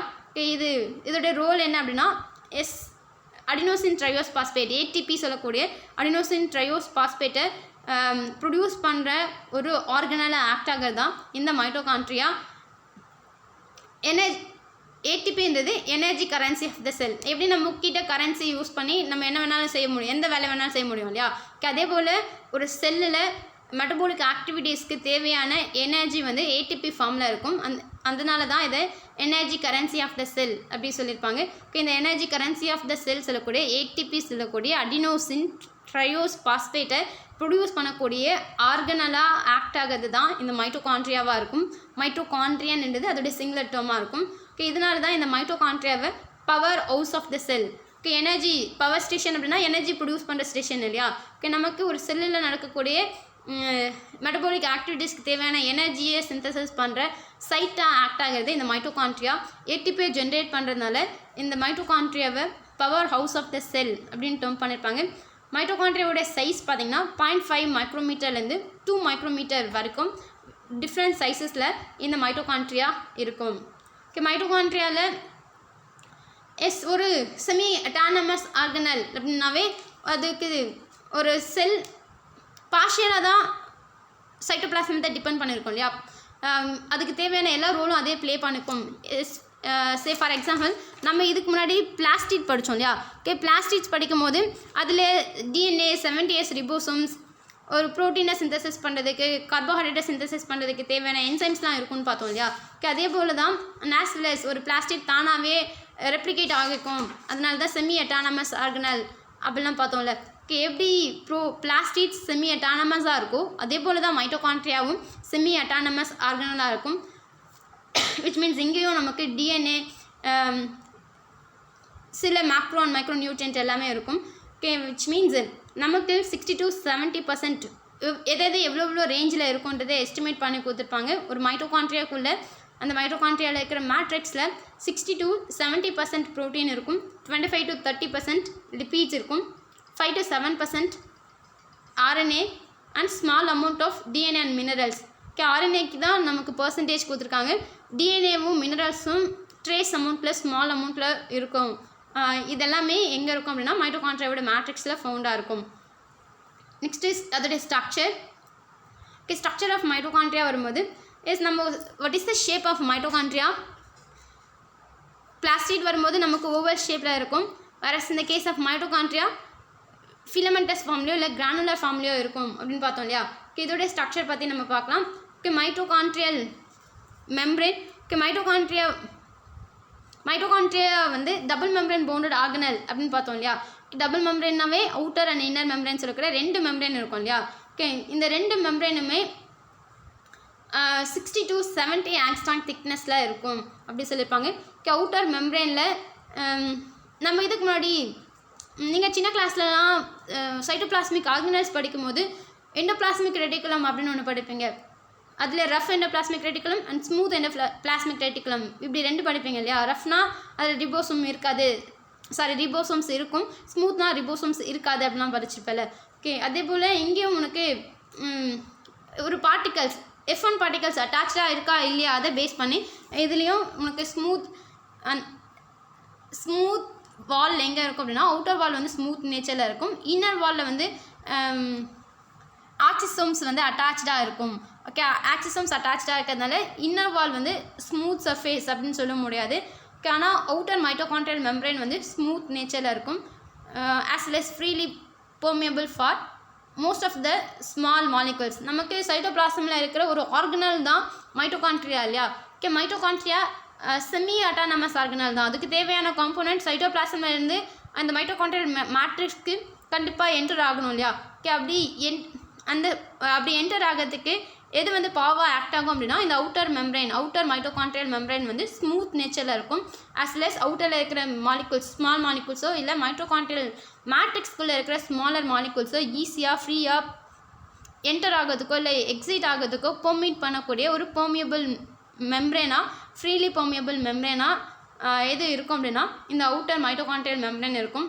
இதோடைய ரோல் என்ன அப்படின்னா அடினோசின் ட்ரையோஸ் பாஸ்பேட் ATP சொல்லக்கூடிய அடினோசின் ட்ரையோஸ் பாஸ்பேட்டை ப்ரொடியூஸ் பண்ணுற ஒரு ஆர்கனலாக ஆக்ட் ஆகிறது தான் இந்த மைட்டோகாண்ட்ரியா. ATPன்றது energy currency of the cell. எப்படி நம்ம கிட்ட கரன்சி யூஸ் பண்ணி நம்ம என்ன வேணாலும் செய்ய முடியும், எந்த வேலை வேணாலும் செய்ய முடியும் இல்லையா. அதே போல் ஒரு செல்லில் மெட்டபாலிக் ஆக்டிவிட்டீஸ்க்கு தேவையான எனர்ஜி ATP ஃபார்மில் இருக்கும். அதனால தான் இதை energy currency of the cell அப்படி சொல்லியிருப்பாங்க. இந்த energy currency of the cell சொல்லக்கூடிய ATP சொல்லக்கூடிய அடினோசின் ட்ரையோஸ் பாஸ்பேட்டை ப்ரொடியூஸ் பண்ணக்கூடிய ஆர்கனலாக ஆக்ட் ஆகிறது தான் இந்த மைட்டோகாண்ட்ரியாவாக இருக்கும். மைட்டோகாண்ட்ரியன்ன்றது அதோடைய சிங்குலர் டேர்மாக இருக்கும். இதனால தான் இந்த மைட்டோகாண்ட்ரியாவை powerhouse of the cell, energy power station அப்படின்னா எனர்ஜி ப்ரொடியூஸ் பண்ணுற ஸ்டேஷன் இல்லையா. நமக்கு ஒரு செல்லில் நடக்கக்கூடிய மெட்டபாலிக் ஆக்டிவிட்டீஸ்க்கு தேவையான எனர்ஜியை சிந்தசிஸ் பண்ணுற சைட்டாக ஆக்ட் ஆகிறது இந்த மைட்டோகாண்ட்ரியா. ATP ஜென்ரேட் பண்ணுறதுனால இந்த மைட்டோகாண்ட்ரியாவை powerhouse of the cell அப்படின்னு டேர்ம் பண்ணியிருப்பாங்க. மைட்டோகாண்ட்ரியாவோட சைஸ் பார்த்திங்கன்னா 0.5 மைக்ரோமீட்டர்லேருந்து 2 மைக்ரோமீட்டர் வரைக்கும் டிஃப்ரெண்ட் சைஸஸில் இந்த மைட்டோகாண்ட்ரியா இருக்கும். ஓகே, மைட்டோகாண்ட்ரியாவில் ஒரு செமி அட்டானமஸ் ஆர்கனல் அப்படின்னாவே அதுக்கு ஒரு செல் பார்ஷியலாக தான் சைட்டோபிளாசமத்தை டிபெண்ட் பண்ணியிருக்கோம் இல்லையா. அதுக்கு தேவையான எல்லா ரோலும் அதே ப்ளே பண்ணிக்கும். சே ஃபார் எக்ஸாம்பிள் நம்ம இதுக்கு முன்னாடி பிளாஸ்டிட் படித்தோம் இல்லையா. ஓகே, பிளாஸ்டிட்ஸ் படிக்கும் போது அதில் DNA 70S ரிபோசோம்ஸ் ஒரு ப்ரோட்டீனை சிந்தசிஸ் பண்ணுறதுக்கு கார்போஹைட்ரேட்டை சிந்தசிஸ் பண்ணுறதுக்கு தேவையான என்சைம்ஸ்லாம் இருக்குன்னு பார்த்தோம் இல்லையா. ஓகே, அதே போல் தான் நேஸ்லெஸ் ஒரு பிளாஸ்டிக் தானாகவே ரெப்ளிகேட் ஆகிக்கும், அதனால தான் செமி அட்டானமஸ் ஆர்கனல் அப்படிலாம் பார்த்தோம்ல. ஓகே, எப்படி பிளாஸ்டிட்ஸ் செமி அட்டானமஸாக இருக்கும் அதே போல் தான் மைட்டோகாண்ட்ரியாவும் செமி அட்டானமஸ் ஆர்கனலாக இருக்கும். விச் மீன்ஸ் இங்கேயும் நமக்கு DNA சில மேக்ரோ அண்ட் மைக்ரோ நியூட்ரியன்ட் எல்லாமே இருக்கும். ஓகே, விச் மீன்ஸ் நமக்கு 60 to 70% எதாவது எவ்வளோ ரேஞ்சில் இருக்குன்றதை எஸ்டிமேட் பண்ணி கொடுத்துருப்பாங்க. ஒரு மைட்டோகாண்ட்ரியாக்குள்ளே அந்த மைட்டோகாண்ட்ரியாவில் இருக்கிற மேட்ரிக்ஸில் 60 to 70% ப்ரோட்டீன் இருக்கும், 25 to 30% லிப்பீட்ஸ் இருக்கும், 5 to 7% RNA and small amount of DNA and minerals. Okay, RNAக்கு தான் நமக்கு பர்சன்டேஜ் கொடுத்துருக்காங்க, DNAவும் மினரல்ஸும் ட்ரேஸ் அமௌண்ட்டில் ஸ்மால் அமௌண்ட்டில் இருக்கும். இதெல்லாமே எங்கே இருக்கும் அப்படின்னா மைட்டோகாண்ட்ரியாவோட மேட்ரிக்ஸில் ஃபவுண்டாக இருக்கும். நெக்ஸ்ட் இஸ் அதோடைய structure. Okay, structure of mitochondria வரும்போது நம்ம what is the shape of mitochondria. Plastid வரும்போது நமக்கு ஓவல் ஷேப்பில் இருக்கும். வேறஸ் இந்த கேஸ் ஆஃப் மைட்டோகாண்ட்ரியா ஃபிலமெண்டஸ் ஃபார்ம்லையோ இல்லை கிரானுலர் ஃபார்ம்லையோ இருக்கும் அப்படின்னு பார்த்தோம் இல்லையா. ஓகே, இதோடைய ஸ்ட்ரக்சர் பற்றி நம்ம பார்க்கலாம். Okay, mitochondrial membrane. Okay, mitochondria வந்து டபுள் மெம்ப்ரேன் பவுண்டட் ஆர்கனல் அப்படின்னு பார்த்தோம் இல்லையா. டபுள் மெம்ப்ரேன்னாவே அவுட்டர் அண்ட் இன்னர் மெம்ப்ரேன்ஸ் இருக்கிற 2 மெம்ப்ரேன் இருக்கும் இல்லையா. ஓகே, இந்த 2 மெம்ப்ரேனுமே 60 to 70 ஆங்ஸ்ட்ராங் திக்னஸில் இருக்கும் அப்படி சொல்லியிருப்பாங்க. ஓகே, அவுட்டர் மெம்ப்ரேனில் நம்ம இதுக்கு முன்னாடி நீங்கள் சின்ன கிளாஸ்லலாம் சைட்டோபிளாஸ்மிக் ஆர்கனல்ஸ் படிக்கும்போது எண்டோபிளாஸ்மிக் ரெட்டிகுலம் அப்படின்னு ஒன்று படிப்பீங்க. அதில் rough endoplasmic reticulum and smooth endoplasmic reticulum இப்படி 2 படிப்பீங்க இல்லையா. ரஃப்னா அதில் ரிபோசோம் இருக்காது, ரிபோசோம்ஸ் இருக்கும், ஸ்மூத்னா ரிபோசோம்ஸ் இருக்காது அப்படிலாம் படிச்சிருப்பேல. ஓகே, அதே போல் இங்கேயும் உனக்கு ஒரு பார்ட்டிகல்ஸ் F1 பார்ட்டிகல்ஸ் அட்டாச்சாக இருக்கா இல்லையா அதை பேஸ் பண்ணி இதுலேயும் உனக்கு ஸ்மூத் வால் எங்கே இருக்கும் அப்படின்னா அவுட்டர் வால் வந்து ஸ்மூத் நேச்சரில் இருக்கும், இன்னர் வாலில் வந்து ஆக்சிசோம்ஸ் வந்து அட்டாச்சாக இருக்கும். ஓகே, ஆக்சிசோம்ஸ் அட்டாச்சாக இருக்கிறதுனால இன்னர் வால் வந்து ஸ்மூத் சர்ஃபேஸ் அப்படின்னு சொல்ல முடியாது. ஓகே, ஆனால் அவுட்டர் மைட்டோகாண்ட்ரியல் மெம்ப்ரேன் வந்து ஸ்மூத் நேச்சரில் இருக்கும், as well as freely permeable for most of the small molecules. நமக்கு சைட்டோபிளாசமில் இருக்கிற ஒரு ஆர்கனல் தான் மைட்டோகாண்ட்ரியா இல்லையா. Okay, mitochondria semi autonomous organelle தான். அதுக்கு தேவையான காம்போனன்ட் சைட்டோபிளாசமில் இருந்து அந்த மைட்டோகாண்ட்ரியல் மேட்ரிக்ஸ்க்கு கண்டிப்பாக என்டர் ஆகணும் இல்லையா. ஓகே, அப்படி என்டர் ஆகிறதுக்கு எது வந்து பாவாக ஆக்ட் ஆகும் அப்படின்னா இந்த அவுட்டர் மைட்டோகாண்ட்ரியல் மெம்ப்ரேன் வந்து ஸ்மூத் நேச்சரில் இருக்கும், ஆஸ் வெல் as அவுட்டரில் இருக்கிற மாலிகுல்ஸ் ஸ்மால் மாலிகுல்ஸோ இல்லை மைட்டோகாண்ட்ரியல் மேட்ரிக்ஸ்குள்ளே இருக்கிற ஸ்மாலர் மாலிகுல்ஸோ ஈஸியாக ஃப்ரீயாக என்டர் ஆகிறதுக்கோ இல்லை எக்ஸிட் ஆகிறதுக்கோ பெர்மிட் பண்ணக்கூடிய ஒரு பெர்மியபிள் மெம்ப்ரேனாக ஃப்ரீலி பெர்மியபிள் மெம்ப்ரேனாக எது இருக்கும் அப்படின்னா இந்த அவுட்டர் மைட்டோகாண்ட்ரியல் மெம்ப்ரேன் இருக்கும்.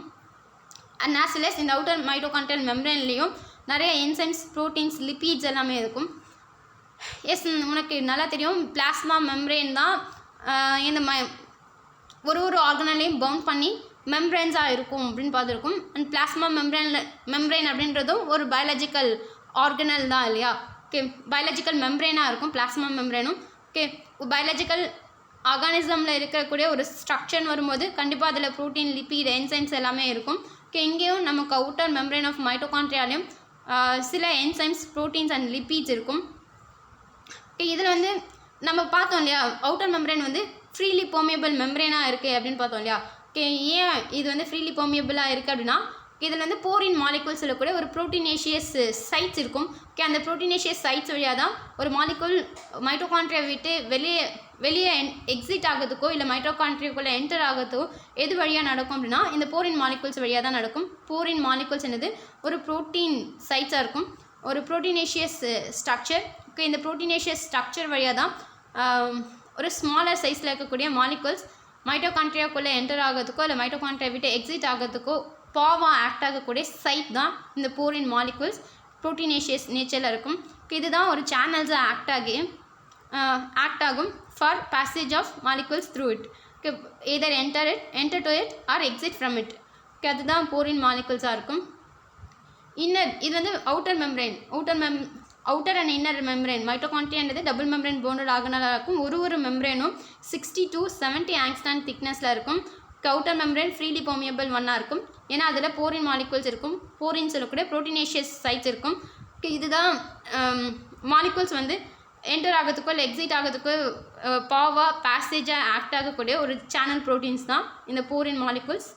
அண்ட் ஆஸ் வெல் as இந்த அவுட்டர் மைட்டோகாண்ட்ரியல் மெம்ப்ரேன்லேயும் நிறைய என்சைம்ஸ் ப்ரோட்டீன்ஸ் லிப்பீட்ஸ் எல்லாமே இருக்கும். எஸ், உனக்கு நல்லா தெரியும் பிளாஸ்மா மெம்ப்ரேன் தான் இந்த ஒரு ஆர்கனலையும் பவுண்ட் பண்ணி மெம்ப்ரேன்ஸாக இருக்கும் அப்படின்னு பார்த்துருக்கும். அண்ட் பிளாஸ்மா மெம்ப்ரேன் அப்படின்றதும் ஒரு பயாலஜிக்கல் ஆர்கனல் தான் இல்லையா. ஓகே, பயாலஜிக்கல் மெம்ப்ரேனாக இருக்கும் பிளாஸ்மா மெம்ப்ரேனும். ஓகே, பயாலஜிக்கல் ஆர்கானிசமில் இருக்கக்கூடிய ஒரு ஸ்ட்ரக்சர்னு வரும்போது கண்டிப்பாக அதில் ப்ரோட்டீன் லிப்பீட் என்சைம்ஸ் எல்லாமே இருக்கும். ஓகே, இங்கேயும் நமக்கு அவுட்டர் மெம்ப்ரேன் ஆஃப் மைட்டோகாண்ட்ரியாலையும் சில என்சைம்ஸ் ப்ரோட்டீன்ஸ் அண்ட் லிப்பீட்ஸ் இருக்கும். ஓகே, இதில் வந்து நம்ம பார்த்தோம் இல்லையா அவுட்டர் மெம்ப்ரேன் வந்து ஃப்ரீலி பெர்மியபிள் மெம்ப்ரேனாக இருக்குது அப்படின்னு பார்த்தோம் இல்லையா. ஓகே, ஏன் இது வந்து ஃப்ரீலி பெர்மியபிளாக இருக்குது அப்படின்னா இதில் வந்து போரின் மாலிகுல்ஸ் கூட ஒரு ப்ரோட்டீனேஷியஸ் சைட்ஸ் இருக்கும். ஓகே, அந்த ப்ரோட்டீனேஷியஸ் சைட்ஸ் வழியாக தான் ஒரு மாலிகுல் மைட்டோகாண்ட்ரியா விட்டு வெளியே எக்ஸிட் ஆகிறதுக்கோ இல்லை மைட்டோகாண்ட்ரியாக்குள்ளே என்டர் ஆகிறதுக்கோ எது வழியாக நடக்கும் அப்படின்னா இந்த போரின் மாலிகுல்ஸ் வழியாக தான் நடக்கும். போரின் மாலிகுல்ஸ் என்னது ஒரு ப்ரோட்டீன் சைட்ஸாக இருக்கும், ஒரு ப்ரோட்டீனேஷியஸ் ஸ்ட்ரக்சர். ஓகே, இந்த ப்ரோட்டீனேஷியஸ் ஸ்ட்ரக்சர் வழியாக தான் ஒரு ஸ்மாலர் சைஸில் இருக்கக்கூடிய மாலிகுல்ஸ் மைட்டோகாண்ட்ரியாக்குள்ளே என்டர் ஆகிறதுக்கோ இல்லை மைட்டோகாண்ட்ரியா விட்டு எக்ஸிட் ஆகிறதுக்கோ பாவாக ஆக்ட் ஆகக்கூடிய சைட் தான் இந்த போரின் மாலிகுல்ஸ். ப்ரோட்டீனேஷியஸ் நேச்சரில் இருக்கும். இதுதான் ஒரு சேனல்ஸாக ஆக்ட் ஆகும் for passage of molecules through it. Either enter to it or exit from it. அதுதான் போரின் மாலிகுல்ஸாக இருக்கும். இன்னர் இது வந்து outer membrane. Outer and inner membrane. மைட்டோகாண்ட்ரியான்றது டபுள் மெம்ப்ரெயின் போண்டட் ஆர்கனலாக இருக்கும். ஒரு மெம்ப்ரெயினும் 60 to 70 ஆங்ஸ்ட்ராம் திக்னஸில் இருக்கும். அவுட்டர் மெம்ப்ரெயின் ஃப்ரீலி பெர்மியபிள் ஒன்னாக இருக்கும். ஏன்னா அதில் போரின் மாலிகுல்ஸ் இருக்கும். போரின் சொல்லக்கூடிய ப்ரோட்டீனேஷியஸ் சைட்ஸ் இருக்கும். இதுதான் மாலிகுல்ஸ் வந்து என்டர் ஆகிறதுக்கோ இல்லை எக்ஸிட் ஆகிறதுக்கோ பாவாக பேசேஜாக ஆக்ட் ஆகக்கூடிய ஒரு சேனல் ப்ரோட்டீன்ஸ் தான் இந்த போரின் மாலிகுல்ஸ்.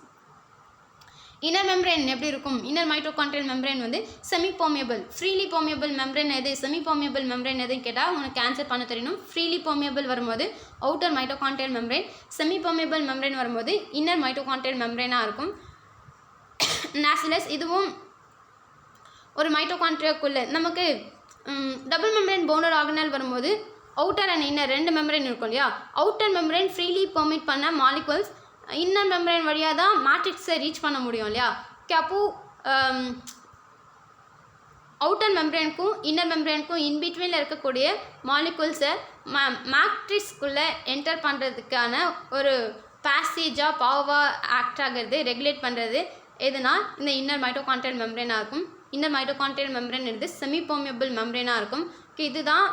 இன்னர் மெம்ப்ரெயின் எப்படி இருக்கும்? இன்னர் மைட்டோகாண்ட்ரியல் மெம்ப்ரெயின் வந்து semi permeable. Freely permeable membrane எது, செமி பெர்மியபிள் மெம்ப்ரெயின் எதுன்னு கேட்டால் உங்களுக்கு ஆன்சர் பண்ண தெரியணும். ஃப்ரீலி பெர்மியபிள் வரும்போது outer mitochondrial membrane, semi permeable membrane வரும்போது இன்னர் மைட்டோகாண்ட்ரியல் மெம்ப்ரெயினாக இருக்கும். நாசிலஸ் இதுவும் ஒரு மைட்டோகாண்ட்ரியாக்குள்ளே நமக்கு டபுள் மெம்ப்ரெயின் போண்டட் ஆர்கனல் வரும்போது அவுட்டர் அண்ட் இன்னர் 2 மெம்ப்ரெயின் இருக்கும் இல்லையா. அவுட்டர் மெம்ப்ரெயின் ஃப்ரீலி பெர்மிட் பண்ண மாலிகுல்ஸ் இன்னர் மெம்ப்ரெயின் வழியாக தான் மேட்ரிக்ஸை ரீச் பண்ண முடியும் இல்லையா. அப்போது அவுட்டர் மெம்ப்ரெயினுக்கும் இன்னர் மெம்ப்ரெயினுக்கும் இன்பிட்வீனில் இருக்கக்கூடிய மாலிகுல்ஸை மேட்ரிக்ஸ்குள்ளே என்டர் பண்ணுறதுக்கான ஒரு பேசேஜாக பாவாக ஆக்ட் ஆகிறது, ரெகுலேட் பண்ணுறது எதுனா இந்த இன்னர் மைட்டோகாண்ட்ரியல் மெம்ப்ரெயினாக இருக்கும். இன்னர் மைட்டோகாண்ட்ரியல் மெம்ப்ரெயின் எடுத்து செமி பெர்மியபிள் மெம்ப்ரெயினாக இருக்கும். இதுதான்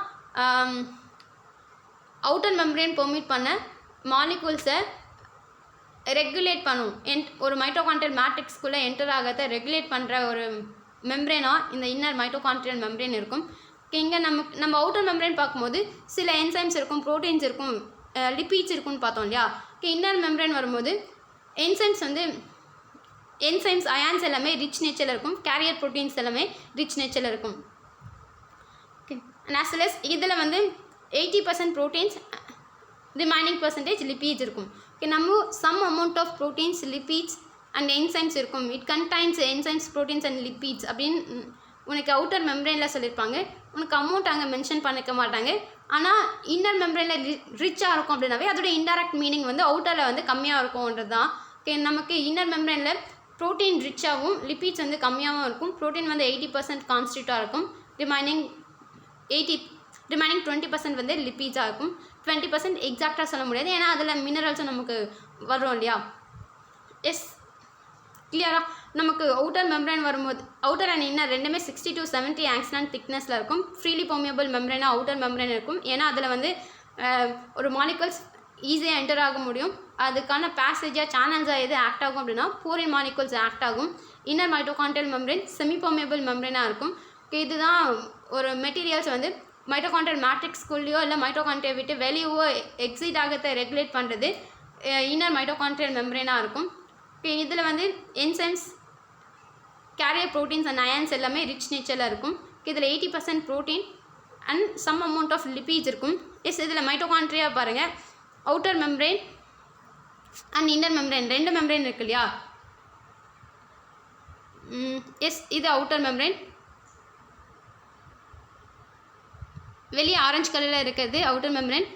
அவுட்டர் மெம்ப்ரெயின் பெர்மிட் பண்ண மாலிகுல்ஸை ரெகுலேட் பண்ணும். ஒரு மைட்டோகாண்ட்ரியல் மேட்ரிக்ஸ்குள்ளே என்டர் ஆகிறத ரெகுலேட் பண்ணுற ஒரு மெம்ப்ரெயினாக இந்த இன்னர் மைட்டோகாண்ட்ரியல் மெம்ப்ரெயின் இருக்கும். இங்கே நம்ம அவுட்டர் மெம்ப்ரெயின் பார்க்கும்போது சில என்சைம்ஸ் இருக்கும், ப்ரோட்டீன்ஸ் இருக்கும், லிப்பிட்ஸ் இருக்கும்னு பார்த்தோம் இல்லையா. இன்னர் மெம்ப்ரெயின் வரும்போது என்சைம்ஸ் அயான்ஸ் எல்லாமே ரிச் நேச்சரில் இருக்கும். கேரியர் ப்ரோட்டீன்ஸ் எல்லாமே ரிச் நேச்சரில் இருக்கும். நாசிலஸ் இதில் வந்து 80% ப்ரோட்டீன்ஸ், ரிமைனிங் பர்சன்டேஜ் லிப்பிட்ஸ் இருக்கும். நம்ம some amount of proteins, lipids and enzymes இருக்கும். It contains enzymes, proteins and lipids அப்படின்னு உனக்கு அவுட்டர் மெம்ப்ரெயினில் சொல்லியிருப்பாங்க. உனக்கு அமௌண்ட் அங்கே மென்ஷன் பண்ணிக்க மாட்டாங்க. ஆனால் இன்னர் மெம்ப்ரெயினில் ரிச்சாக இருக்கும் அப்படின்னாவே அதோட இன்டைரக்ட் மீனிங் வந்து அவுட்டரில் வந்து கம்மியாக இருக்கும்ன்றது தான். நமக்கு இன்னர் மெம்ப்ரெயினில் ப்ரோட்டீன் ரிச்சாகவும் லிப்பிட்ஸ் வந்து கம்மியாகவும் இருக்கும். ப்ரோட்டீன் வந்து 80% கான்ஸ்டியூட்டாக இருக்கும். ரிமைனிங் 20% வந்து லிப்பிட்ஸாக இருக்கும். 20% எக்ஸாக்டாக சொல்ல முடியாது, ஏன்னா அதில் மினரல்ஸும் நமக்கு வரும் இல்லையா. எஸ் கிளியராக நமக்கு அவுட்டர் மெம்ப்ரெயின் வரும்போது அவுட்டர் அண்ட் இன்னர் ரெண்டுமே 60 to 70 ஆங்ஸ்ட்ராம் திக்னஸில் இருக்கும். ஃப்ரீலி பெர்மியபிள் மெம்ப்ரெயினாக அவுட்டர் மெம்ப்ரெயின் இருக்கும். ஏன்னா அதில் வந்து ஒரு மாலிகுல்ஸ் ஈஸியாக என்டர் ஆக முடியும். அதுக்கான பேசேஜாக சேனல்ஸாக எது ஆக்ட் ஆகும் அப்படின்னா போரின் மாலிகுல்ஸ் ஆக்ட் ஆகும். Inner mitochondrial membrane semi permeable மெம்ப்ரெயினாக இருக்கும். இதுதான் ஒரு மெட்டீரியல்ஸ் வந்து மைட்டோகாண்ட்ரியல் மேட்ரிக்ஸ்குள்ளேயோ இல்லை மைட்டோகாண்ட்ரியை விட்டு வெளியவோ எக்ஸிட் ஆகிறத ரெகுலேட் பண்ணுறது இன்னர் மைட்டோகாண்ட்ரியல் மெம்ப்ரெயினாக இருக்கும். இதில் வந்து enzymes, carrier proteins and ions எல்லாமே ரிச் நேச்சரில் இருக்கும். இதில் 80% protein and some amount of lipids இருக்கும். எஸ் இதில் மைட்டோகாண்ட்ரியா பாருங்கள், outer membrane and inner membrane 2 membrane இருக்கு இல்லையா. எஸ் இது அவுட்டர் மெம்ப்ரெயின். வெளியே ஆரஞ்சு கலரில் இருக்கிறது அவுட்டர் மெம்ப்ரெயின்.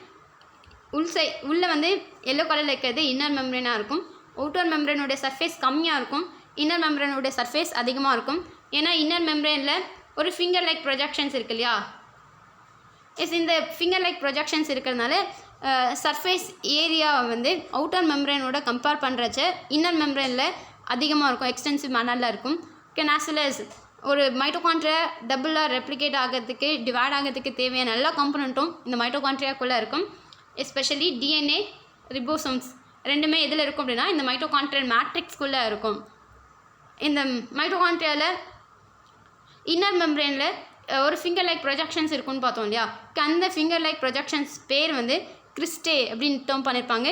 உள்ளே வந்து எல்லோ கலரில் இருக்கிறது இன்னர் மெம்ப்ரெயினாக இருக்கும். அவுட்டர் மெம்ப்ரெயினுடைய சர்ஃபேஸ் கம்மியாக இருக்கும், இன்னர் மெம்ப்ரெயினுடைய சர்ஃபேஸ் அதிகமாக இருக்கும். ஏன்னா இன்னர் மெம்ப்ரெயினில் ஒரு ஃபிங்கர் லைக் ப்ரொஜெக்ஷன்ஸ் இருக்கு இல்லையா. எஸ் இந்த ஃபிங்கர் லைக் ப்ரொஜெக்ஷன்ஸ் இருக்கிறதுனால சர்ஃபேஸ் ஏரியா வந்து அவுட்டர் மெம்ப்ரெயினோட கம்பேர் பண்ணுறச்ச இன்னர் மெம்ப்ரெயினில் அதிகமாக இருக்கும், எக்ஸ்டென்சிவ் மேனரில் இருக்கும். நாசிலஸ் ஒரு மைட்டோகாண்ட்ரியா டபுளாக ரெப்ளிகேட் ஆகிறதுக்கு, டிவைட் ஆகிறதுக்கு தேவையான எல்லா காம்பனண்ட்டும் இந்த மைட்டோகாண்ட்ரியாக்குள்ளே இருக்கும். எஸ்பெஷலி டிஎன்ஏ, ரிபோசோம்ஸ் ரெண்டுமே எதில் இருக்கும் அப்படின்னா இந்த மைட்டோகாண்ட்ரியல் மேட்ரிக்ஸ்குள்ளே இருக்கும். இந்த மைட்டோகாண்ட்ரியாவில் இன்னர் மெம்ப்ரெயினில் ஒரு ஃபிங்கர் லைக் ப்ரொஜெக்ஷன்ஸ் இருக்குன்னு பார்த்தோம் இல்லையா. அந்த ஃபிங்கர் லைக் ப்ரொஜெக்ஷன்ஸ் பேர் வந்து கிறிஸ்டே அப்படின்னு டேர்ம் பண்ணியிருப்பாங்க.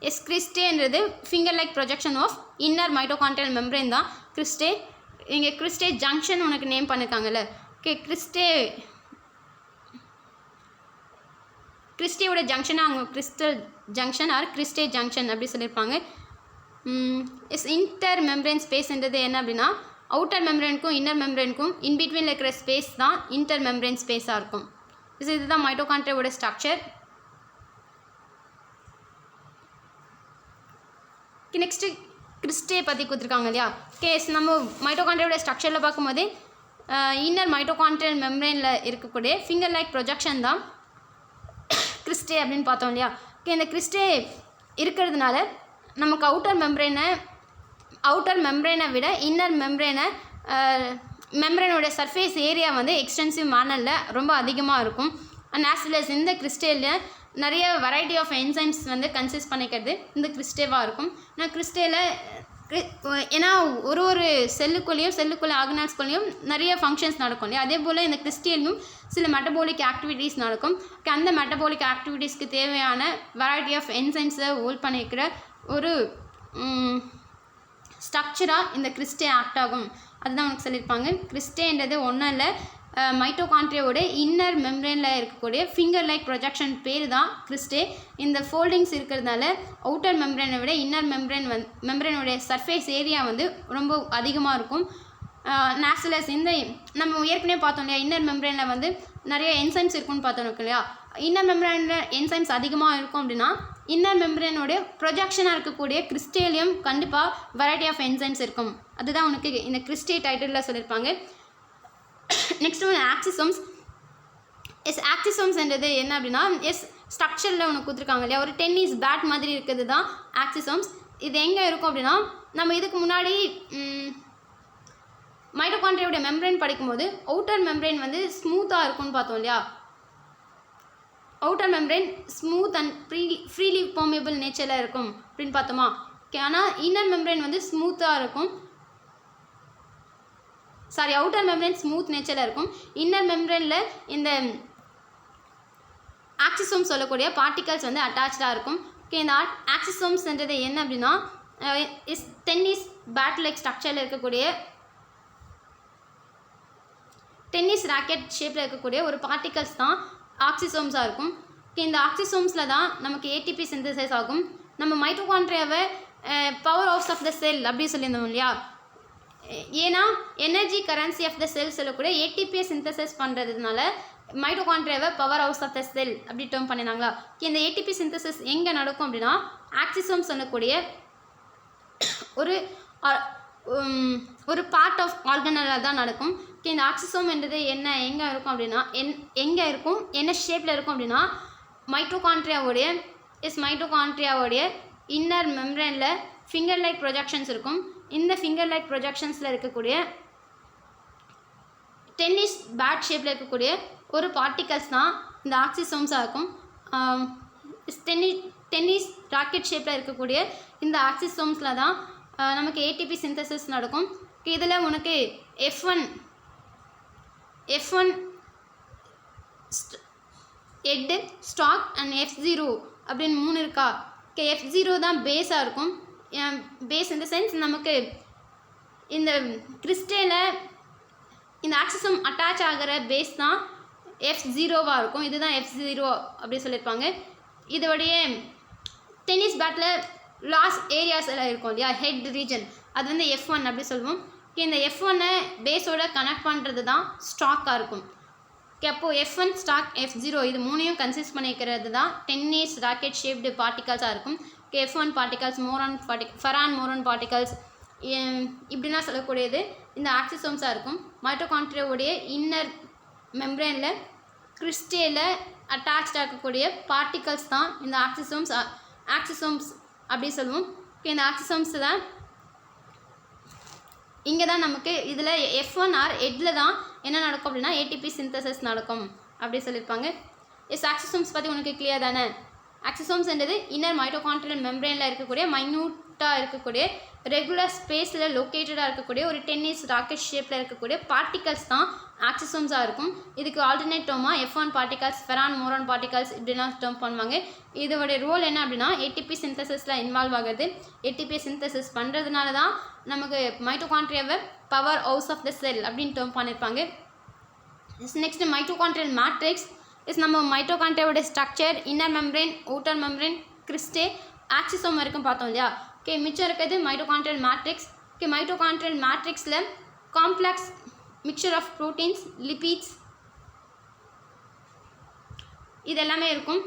எஸ் கிறிஸ்டேன்றது finger like projection of inner mitochondrial membrane தான் கிறிஸ்டே. இங்கே கிறிஸ்டே ஜங்ஷன் உனக்கு நேம் பண்ணியிருக்காங்கல்ல. கிறிஸ்டேயோட ஜங்ஷனாக அவங்க crystal junction or cristae junction அப்படி சொல்லியிருப்பாங்க. எஸ் இன்டர் மெம்ப்ரெயின் ஸ்பேஸ்ன்றது என்ன அப்படின்னா அவுட்டர் மெம்ப்ரெயினுக்கும் இன்னர் மெம்ப்ரெயினுக்கும் இன்பிட்வீனில் இருக்கிற ஸ்பேஸ் தான் இன்டர் மெம்ப்ரெயின் ஸ்பேஸாக இருக்கும். இதுதான் மைட்டோகாண்ட்ரியாவோட ஸ்ட்ரக்சர். நெக்ஸ்ட்டு கிறிஸ்டே பற்றி கொடுத்துருக்காங்க இல்லையா. நம்ம மைட்டோகாண்ட்ரியாவோட ஸ்ட்ரக்சரில் பார்க்கும்போது இன்னர் மைட்டோகாண்ட்ரியல் மெம்ப்ரேனில் இருக்கக்கூடிய ஃபிங்கர் லைக் ப்ரொஜெக்ஷன் தான் கிறிஸ்டே அப்படின்னு பார்த்தோம் இல்லையா. இந்த கிறிஸ்டே இருக்கிறதுனால நமக்கு அவுட்டர் மெம்ப்ரேனை விட இன்னர் மெம்ப்ரேனோட சர்ஃபேஸ் ஏரியா வந்து எக்ஸ்டென்சிவ் மேனரில் ரொம்ப அதிகமாக இருக்கும். அண்ட் ஆஸ் வெல் அஸ் இந்த கிறிஸ்டேல நிறைய வெரைட்டி ஆஃப் என்சைம்ஸ் வந்து கன்சிஸ்ட் பண்ணிக்கிறது இந்த கிறிஸ்டேவாக இருக்கும். நான் கிறிஸ்டேல ஏன்னா ஒரு செல்லுக்குள்ளே ஆர்கனல்ஸ்குள்ளேயும் நிறைய ஃபங்க்ஷன்ஸ் நடக்கும் இல்லையா. அதே போல் இந்த கிறிஸ்டேலையும் சில மெட்டபாலிக் ஆக்டிவிட்டீஸ் நடக்கும். அந்த மெட்டபாலிக் ஆக்டிவிட்டீஸ்க்கு தேவையான வெரைட்டி ஆஃப் என்சைம்ஸை ஹோல்ட் பண்ணிக்கிற ஒரு ஸ்ட்ரக்சராக இந்த கிறிஸ்டே ஆக்ட் ஆகும். அதுதான் உனக்கு சொல்லியிருப்பாங்க. கிறிஸ்டேன்றது ஒன்றும் இல்லை, மைட்டோகாண்ட்ரியாவோட இன்னர் மெம்ப்ரேனில் இருக்கக்கூடிய ஃபிங்கர் லைக் ப்ரொஜெக்ஷன் பேர் தான் கிறிஸ்டே. இந்த ஃபோல்டிங்ஸ் இருக்கிறதுனால அவுட்டர் மெம்ப்ரேனை விட இன்னர் மெம்ப்ரேனோடைய சர்ஃபேஸ் ஏரியா வந்து ரொம்ப அதிகமாக இருக்கும். நேச்சுரல்ஸ் இந்த நம்ம ஏற்கனவே பார்த்தோம் இல்லையா, இன்னர் மெம்ப்ரேனில் வந்து நிறைய என்சைம்ஸ் இருக்குன்னு பார்த்தோம் இல்லையா. இன்னர் மெம்ப்ரேனில் என்சைம்ஸ் அதிகமாக இருக்கும் அப்படின்னா இன்னர் மெம்ப்ரேனோடைய ப்ரொஜெக்ஷனாக இருக்கக்கூடிய கிறிஸ்டேலியம் கண்டிப்பாக வெரைட்டி ஆஃப் என்சைம்ஸ் இருக்கும். அதுதான் உனக்கு இந்த கிறிஸ்டே டைட்டிலில் சொல்லியிருப்பாங்க. நெக்ஸ்ட் ஒன்று ஆக்சிசோம்ஸ். ஆக்சிசோம்ஸ்ன்றது என்ன அப்படின்னா ஸ்ட்ரக்சரில் உனக்கு கொடுத்துருக்காங்க இல்லையா, ஒரு டென்னிஸ் பேட் மாதிரி இருக்கிறது தான் ஆக்சிசோம்ஸ். இது எங்கே இருக்கும் அப்படின்னா நம்ம இதுக்கு முன்னாடி மைட்டோகாண்ட்ரியாவோட மெம்ப்ரேன் படிக்கும்போது அவுட்டர் மெம்ப்ரேன் வந்து ஸ்மூத்தாக இருக்கும்னு பார்த்தோம் இல்லையா. Outer membrane smooth and freely permeable நேச்சரில் இருக்கும் அப்படின்னு பார்த்தோமா. ஆனால் இன்னர் மெம்ப்ரேன் வந்து ஸ்மூத்தாக இருக்கும். அவுட்டர் மெம்ப்ரேன் ஸ்மூத் நேச்சரில் இருக்கும். இன்னர் மெம்ப்ரேனில் இந்த ஆக்சிசோம்ஸ் சொல்லக்கூடிய பார்ட்டிகல்ஸ் வந்து அட்டாச்சாக இருக்கும். இந்த ஆக்சிசோம்ஸ்ன்றது என்ன அப்படின்னா டென்னிஸ் பேட் லைக் ஸ்ட்ரக்சரில் இருக்கக்கூடிய டென்னிஸ் ராக்கெட் ஷேப்பில் இருக்கக்கூடிய ஒரு பார்ட்டிகல்ஸ் தான் ஆக்சிசோம்ஸாக இருக்கும். இந்த ஆக்சிசோம்ஸில் தான் நமக்கு ஏடிபி சிந்தசைஸ் ஆகும். நம்ம மைட்டோகாண்ட்ரியாவை powerhouse of the cell அப்படி சொல்லியிருந்தோம் இல்லையா. ஏன்னா energy currency of the cell சொல்லக்கூடிய ஏடிபியை சிந்தசைஸ் பண்ணுறதுனால மைட்டோகாண்ட்ரியாவை powerhouse of the cell அப்படி டேர்ம் பண்ணினாங்களா. இந்த ஏடிபி சிந்தசிஸ் எங்கே நடக்கும் அப்படின்னா ஆக்சிசோம்ஸ் சொல்லக்கூடிய ஒரு பார்ட் ஆஃப் ஆர்கனலாக தான் நடக்கும். இந்த ஆக்சிசோம் என்றது எங்கே இருக்கும் அப்படின்னா என்ன ஷேப்பில் இருக்கும் அப்படின்னா மைட்டோகாண்ட்ரியாவோடைய இன்னர் மெம்ப்ரேனில் ஃபிங்கர் லைக் ப்ரொஜெக்ஷன்ஸ் இருக்கும். இந்த ஃபிங்கர் லைக் ப்ரொஜெக்ஷன்ஸில் இருக்கக்கூடிய டென்னிஸ் பேட் ஷேப்பில் இருக்கக்கூடிய ஒரு பார்ட்டிகல்ஸ் தான் இந்த ஆக்சிசோம்ஸாக இருக்கும். டென்னிஸ் ராக்கெட் ஷேப்பில் இருக்கக்கூடிய இந்த ஆக்சிசோம்ஸில் தான் நமக்கு ஏடிபி சிந்தசிஸ் நடக்கும். இதில் உனக்கு F1 head stock and F0 அப்படின்னு 3 இருக்கா. F0 தான் பேஸாக இருக்கும். பேஸ் இந்த சென்ஸ் நமக்கு இந்த கிறிஸ்டேல இந்த ஆக்சிசோம் அட்டாச் ஆகிற பேஸ் தான் F0வாக இருக்கும். இதுதான் F0 அப்படி சொல்லியிருப்பாங்க. இதோடைய டென்னிஸ் பேட்டில் லாஸ் ஏரியாஸ் எல்லாம் இருக்கும் இல்லையா, ஹெட் ரீஜன், அது வந்து F1 அப்படி சொல்லுவோம். இந்த F1-ஐ பேஸோட கனெக்ட் பண்ணுறது தான் ஸ்டாக்காக இருக்கும். அப்போது F1 ஸ்டாக் F0 இது 3ஐயும் கன்சிஸ்ட் பண்ணிக்கிறது தான் டென்னிஸ் ராக்கெட் ஷேப்டு பார்ட்டிகல்ஸாக இருக்கும். F1 பார்ட்டிகல்ஸ் ஃபெரான் மோரான் பார்ட்டிகல்ஸ் இப்படின்னா சொல்லக்கூடியது இந்த ஆக்சிசோம்ஸாக இருக்கும். மைட்டோகாண்ட்ரியாவுடைய இன்னர் மெம்ப்ரேனில் கிறிஸ்டேல அட்டாச்சாக இருக்கக்கூடிய பார்ட்டிகல்ஸ் தான் இந்த ஆக்சிசோம்ஸ் அப்படி சொல்லுவோம். இந்த ஆக்சிசோம்ஸ் தான் இங்கே தான் நமக்கு இதில் F1 ஹெட்டில் தான் என்ன நடக்கும் அப்படின்னா ஏடிபி சிந்தசிஸ் நடக்கும் அப்படி சொல்லியிருப்பாங்க. ஆக்சிசோம்ஸ் பற்றி உனக்கு கிளியர் தானே. ஆக்சிசோம்ஸ் என்றது இன்னர் மைட்டோகாண்ட்ரியல் மெம்ப்ரேனில் இருக்கக்கூடிய மைன்யூட்டாக இருக்கக்கூடிய ரெகுலர் ஸ்பேஸில் லொக்கேட்டடாக இருக்கக்கூடிய ஒரு டென்னிஸ் ராக்கெட் ஷேப்பில் இருக்கக்கூடிய பார்ட்டிகல்ஸ் தான் ஆக்சிசோம்ஸாக இருக்கும். இதுக்கு ஆல்டர்னேட் டேர்மாக F1 பார்ட்டிகல்ஸ் ஃபெரான் மோரான் பார்ட்டிகல்ஸ் இப்படிலாம் டேர்ம் பண்ணுவாங்க. இதோடைய ரோல் என்ன அப்படின்னா ஏடிபி சிந்தசிஸில் இன்வால்வ் ஆகுது. ஏடிபி சிந்தசிஸ் பண்ணுறதுனால தான் நமக்கு மைட்டோகாண்ட்ரியாவை powerhouse of the cell அப்படின்னு டேர்ம் பண்ணியிருப்பாங்க. நெக்ஸ்ட் மைட்டோகாண்ட்ரியல் மேட்ரிக்ஸ் நம்ம மைட்டோகாண்ட்ரியாவோட structure inner membrane outer membrane cristae oxysome வரைக்கும் பார்த்தோம் இல்லையா. மிச்சம் இருக்கிறது மைட்டோகாண்ட்ரியல் மேட்ரிக்ஸ். மைட்டோகாண்ட்ரியல் மேட்ரிக்ஸில் complex mixture of proteins lipids இது எல்லாமே இருக்கும்.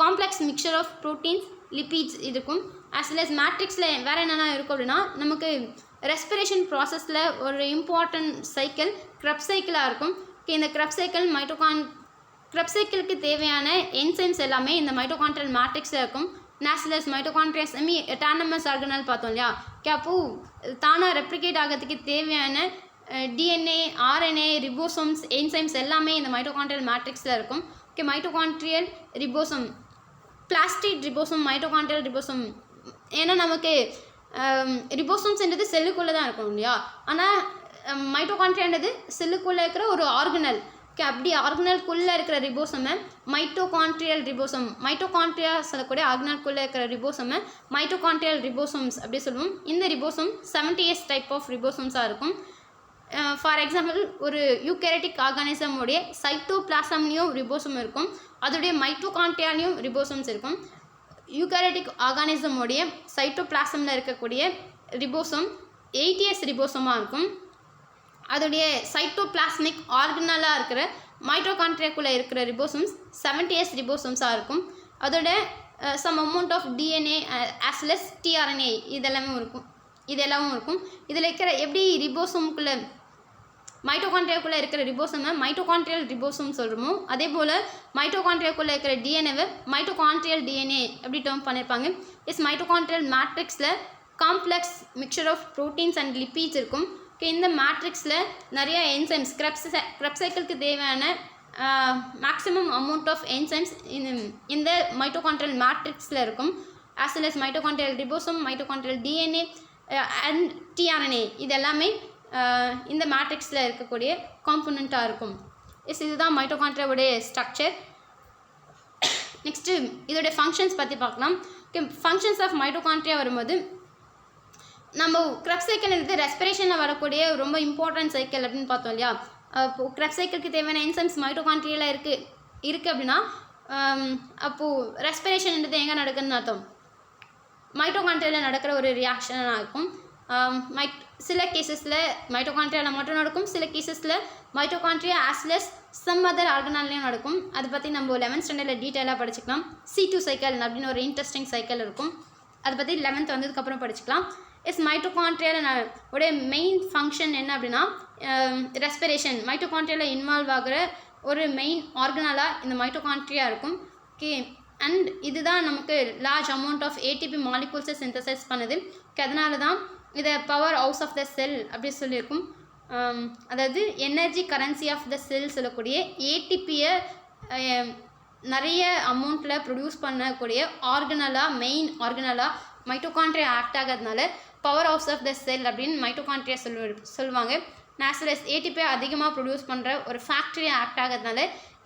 Complex mixture of proteins lipids இருக்கும். ஆஸ் வெல் அஸ் மேட்ரிக்ஸில் வேறு என்னென்ன இருக்கும் அப்படின்னா நமக்கு ரெஸ்பிரேஷன் ப்ராசஸில் ஒரு இம்பார்ட்டன்ட் சைக்கிள் க்ரெப்ஸ் சைக்கிளாக இருக்கும். இந்த க்ரெப்ஸ் சைக்கிள் க்ரெப்ஸ் சைக்கிளுக்கு தேவையான என்சைம்ஸ் எல்லாமே இந்த மைட்டோகாண்ட்ரியல் மேட்ரிக்ஸில் இருக்கும். நேஸ்லஸ் மைட்டோகாண்ட்ரியா செமி டானமஸ் ஆர்கனல் பார்த்தோம் இல்லையா. அப்போது தானாக ரெப்ளிகேட் ஆகிறதுக்கு தேவையான டிஎன்ஏ, ஆர்என்ஏ, ரிபோசோம்ஸ், என்சைம்ஸ் எல்லாமே இந்த மைட்டோகாண்ட்ரியல் மேட்ரிக்ஸில் இருக்கும். Mitochondrial ribosome, plastid ribosome, mitochondrial ribosome. ஏன்னா நமக்கு ரிபோசோம்ஸ்ன்றது செல்லுக்குள்ளே தான் இருக்கும் இல்லையா. ஆனால் மைட்டோகாண்ட்ரியான்றது செல்லுக்குள்ளே இருக்கிற ஒரு ஆர்கனல். அப்படி ஆர்கனல்குள்ளே இருக்கிற ரிபோசோமை மைட்டோகாண்ட்ரியல் ரிபோசோம், மைட்டோகாண்ட்ரியா சொல்லக்கூடிய ஆர்கனல்குள்ளே இருக்கிற ரிபோசோமை மைட்டோகாண்ட்ரியல் ரிபோசோம்ஸ் அப்படி சொல்லுவோம். இந்த ரிபோசோம் 70s டைப் ஆஃப் ரிபோசோம்ஸாக இருக்கும். ஃபார் எக்ஸாம்பிள் ஒரு யூகேரிட்டிக் ஆர்கானிசமுடைய சைட்டோபிளாசம்லேயும் ரிபோசோம் இருக்கும், அதோடைய மைட்டோகாண்ட்ரியாலையும் ரிபோசோம்ஸ் இருக்கும். யூகேரிட்டிக் ஆர்கானிசமுடைய சைட்டோபிளாசமில் இருக்கக்கூடிய ரிபோசோம் 80s ரிபோசோமாக இருக்கும். அதோடைய சைட்டோபிளாஸ்மிக் ஆர்கனலாக இருக்கிற மைட்டோகாண்ட்ரியாக்குள்ளே இருக்கிற ரிபோசோம்ஸ் 70s ரிபோசோம்ஸாக இருக்கும். அதோட some amount of DNA as well as tRNA இதெல்லாமும் இருக்கும். இதில் இருக்கிற எப்படி ரிபோசோமுக்குள்ளே மைட்டோகாண்ட்ரியாக்குள்ளே இருக்கிற ரிபோசோமை மைட்டோகாண்ட்ரியல் ரிபோசோம் சொல்கிறோமோ அதே போல் மைட்டோகாண்ட்ரியாக்குள்ளே இருக்கிற டிஎன்ஏவை மைட்டோகாண்ட்ரியல் டிஎன்ஏ எப்படி டேர்ம் பண்ணியிருப்பாங்க. மைட்டோகாண்ட்ரியல் மேட்ரிக்ஸில் complex mixture of proteins and lipids இருக்கும். இந்த மேட்ரிக்ஸில் நிறைய என்சைம்ஸ் க்ரெப்ஸ் சைக்கிளுக்கு தேவையான மேக்ஸிமம் அமௌண்ட் ஆஃப் என்சைம்ஸ் இந்த மைட்டோகாண்ட்ரியல் மேட்ரிக்ஸில் இருக்கும். As well as mitochondrial ribosome, mitochondrial DNA and tRNA இதெல்லாமே இந்த மேட்ரிக்ஸில் இருக்கக்கூடிய காம்போனண்ட்டாக இருக்கும். இதுதான் மைட்டோகாண்ட்ரியாவுடைய ஸ்ட்ரக்சர். நெக்ஸ்ட்டு இதோடைய ஃபங்க்ஷன்ஸ் பற்றி பார்க்கலாம். ஃபங்க்ஷன்ஸ் ஆஃப் மைட்டோகாண்ட்ரியா வரும்போது நம்ம க்ரெப்ஸ் சைக்கிள்ன்றது ரெஸ்பிரேஷனில் வரக்கூடிய ரொம்ப இம்பார்ட்டன்ட் சைக்கிள் அப்படின்னு பார்த்தோம் இல்லையா. அப்போது க்ரெப்ஸ் சைக்கிளுக்கு தேவையான என்சைம்ஸ் மைட்டோகாண்ட்ரியாவில் இருக்குது அப்படின்னா அப்போது ரெஸ்பிரேஷன்ன்றது எங்கே நடக்குதுன்னு அர்த்தம் மைட்டோகாண்ட்ரியாவில் நடக்கிற ஒரு ரியாக்ஷனாக இருக்கும். சில கேசஸில் மைட்டோகாண்ட்ரியாவில் மட்டும் நடக்கும், சில கேசஸில் mitochondria as well as some other ஆர்கனாலையும் நடக்கும். அதை பற்றி நம்ம 11th ஸ்டாண்டர்டில் டீட்டெயிலாக படிச்சுக்கலாம். C2 சைக்கிள் அப்படின்னு ஒரு இன்ட்ரெஸ்டிங் சைக்கிள் இருக்கும், அதை பற்றி 11th வந்ததுக்கப்புறம் படிச்சுக்கலாம். மைட்டோகாண்ட்ரியாவில் உடைய மெயின் ஃபங்க்ஷன் என்ன அப்படின்னா ரெஸ்பிரேஷன். மைட்டோகாண்ட்ரியாவில் இன்வால்வ் ஆகிற ஒரு மெயின் ஆர்கனலாக இந்த மைட்டோகாண்ட்ரியா இருக்கும். அண்ட் இதுதான் நமக்கு லார்ஜ் அமௌண்ட் ஆஃப் ஏடிபி மாலிகூல்ஸை சிந்தசைஸ் பண்ணுது. அதனால தான் இதை powerhouse of the cell அப்படி சொல்லியிருக்கும். அதாவது energy currency of the cell சொல்லக்கூடிய ஏடிபியை நிறைய அமௌண்ட்டில் ப்ரொடியூஸ் பண்ணக்கூடிய ஆர்கனலாக மெயின் ஆர்கனலாக மைட்டோகாண்ட்ரியா ஆக்ட் ஆகிறதுனால powerhouse of the cell அப்படின்னு மைட்டோகாண்ட்ரியா சொல்லுவாங்க. நேச்சுரல்ஸ் ஏடிபி அதிகமாக ப்ரொடியூஸ் பண்ணுற ஒரு ஃபேக்ட்ரியாக ஆக்ட் ஆகிறதுனால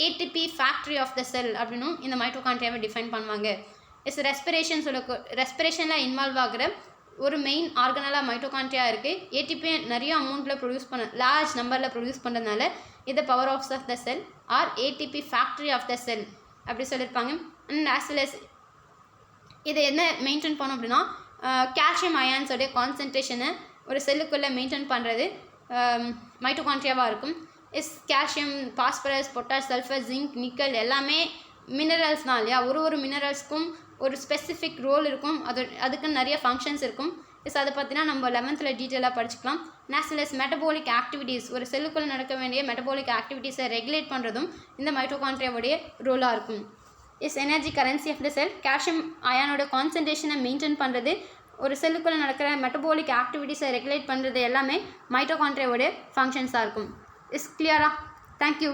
ATP factory of the cell அப்படின்னும் இந்த மைட்டோகாண்ட்ரியாவை டிஃபைன் பண்ணுவாங்க. ரெஸ்பிரேஷனில் இன்வால்வ் ஆகிற ஒரு மெயின் ஆர்கனலாக மைட்டோகாண்ட்ரியா இருக்குது. ஏடிபி நிறைய அமௌண்ட்டில் ப்ரொடியூஸ் லார்ஜ் நம்பரில் ப்ரொடியூஸ் பண்ணுறதுனால இதை powerhouse of the cell or ATP factory of the cell அப்படி சொல்லியிருப்பாங்க. அண்ட் ஆஸ் வெல் அஸ் இதை என்ன மெயின்டைன் பண்ணோம் அப்படின்னா கால்சியம் அயான்ஸோடைய கான்சன்ட்ரேஷனை ஒரு செல்லுக்குள்ளே மெயின்டைன் பண்ணுறது மைட்டோகாண்ட்ரியாவாக இருக்கும். Calcium, phosphorus, potash, sulphur, zinc, nickel எல்லாமே மினரல்ஸ் தான் இல்லையா. ஒரு மினரல்ஸ்க்கும் ஒரு ஸ்பெசிஃபிக் ரோல் இருக்கும், அதுக்கு நிறைய ஃபங்க்ஷன்ஸ் இருக்கும். அதை பற்றினா நம்ம 11th டீட்டெயிலாக படிச்சுக்கலாம். நேச்சுரல்ஸ் மெட்டபாலிக் ஆக்டிவிட்டீஸ், ஒரு செல்லுக்குள்ளே நடக்க வேண்டிய மெட்டபாலிக் ஆக்டிவிட்டீஸை ரெகுலேட் பண்ணுறதும் இந்த மைட்டோகாண்ட்ரியாவுடைய ரோலாக இருக்கும். Energy currency of the cell, calcium அயானோட கான்சன்ட்ரேஷனை மெயின்டைன் பண்ணுறது, ஒரு செல்லுக்குள்ளே நடக்கிற மெட்டபாலிக் ஆக்டிவிட்டீஸை ரெகுலேட் பண்ணுறது எல்லாமே மைட்டோகாண்ட்ரியாவுடைய ஃபங்க்ஷன்ஸாக இருக்கும். கிளியரா? தேங்க்யூ.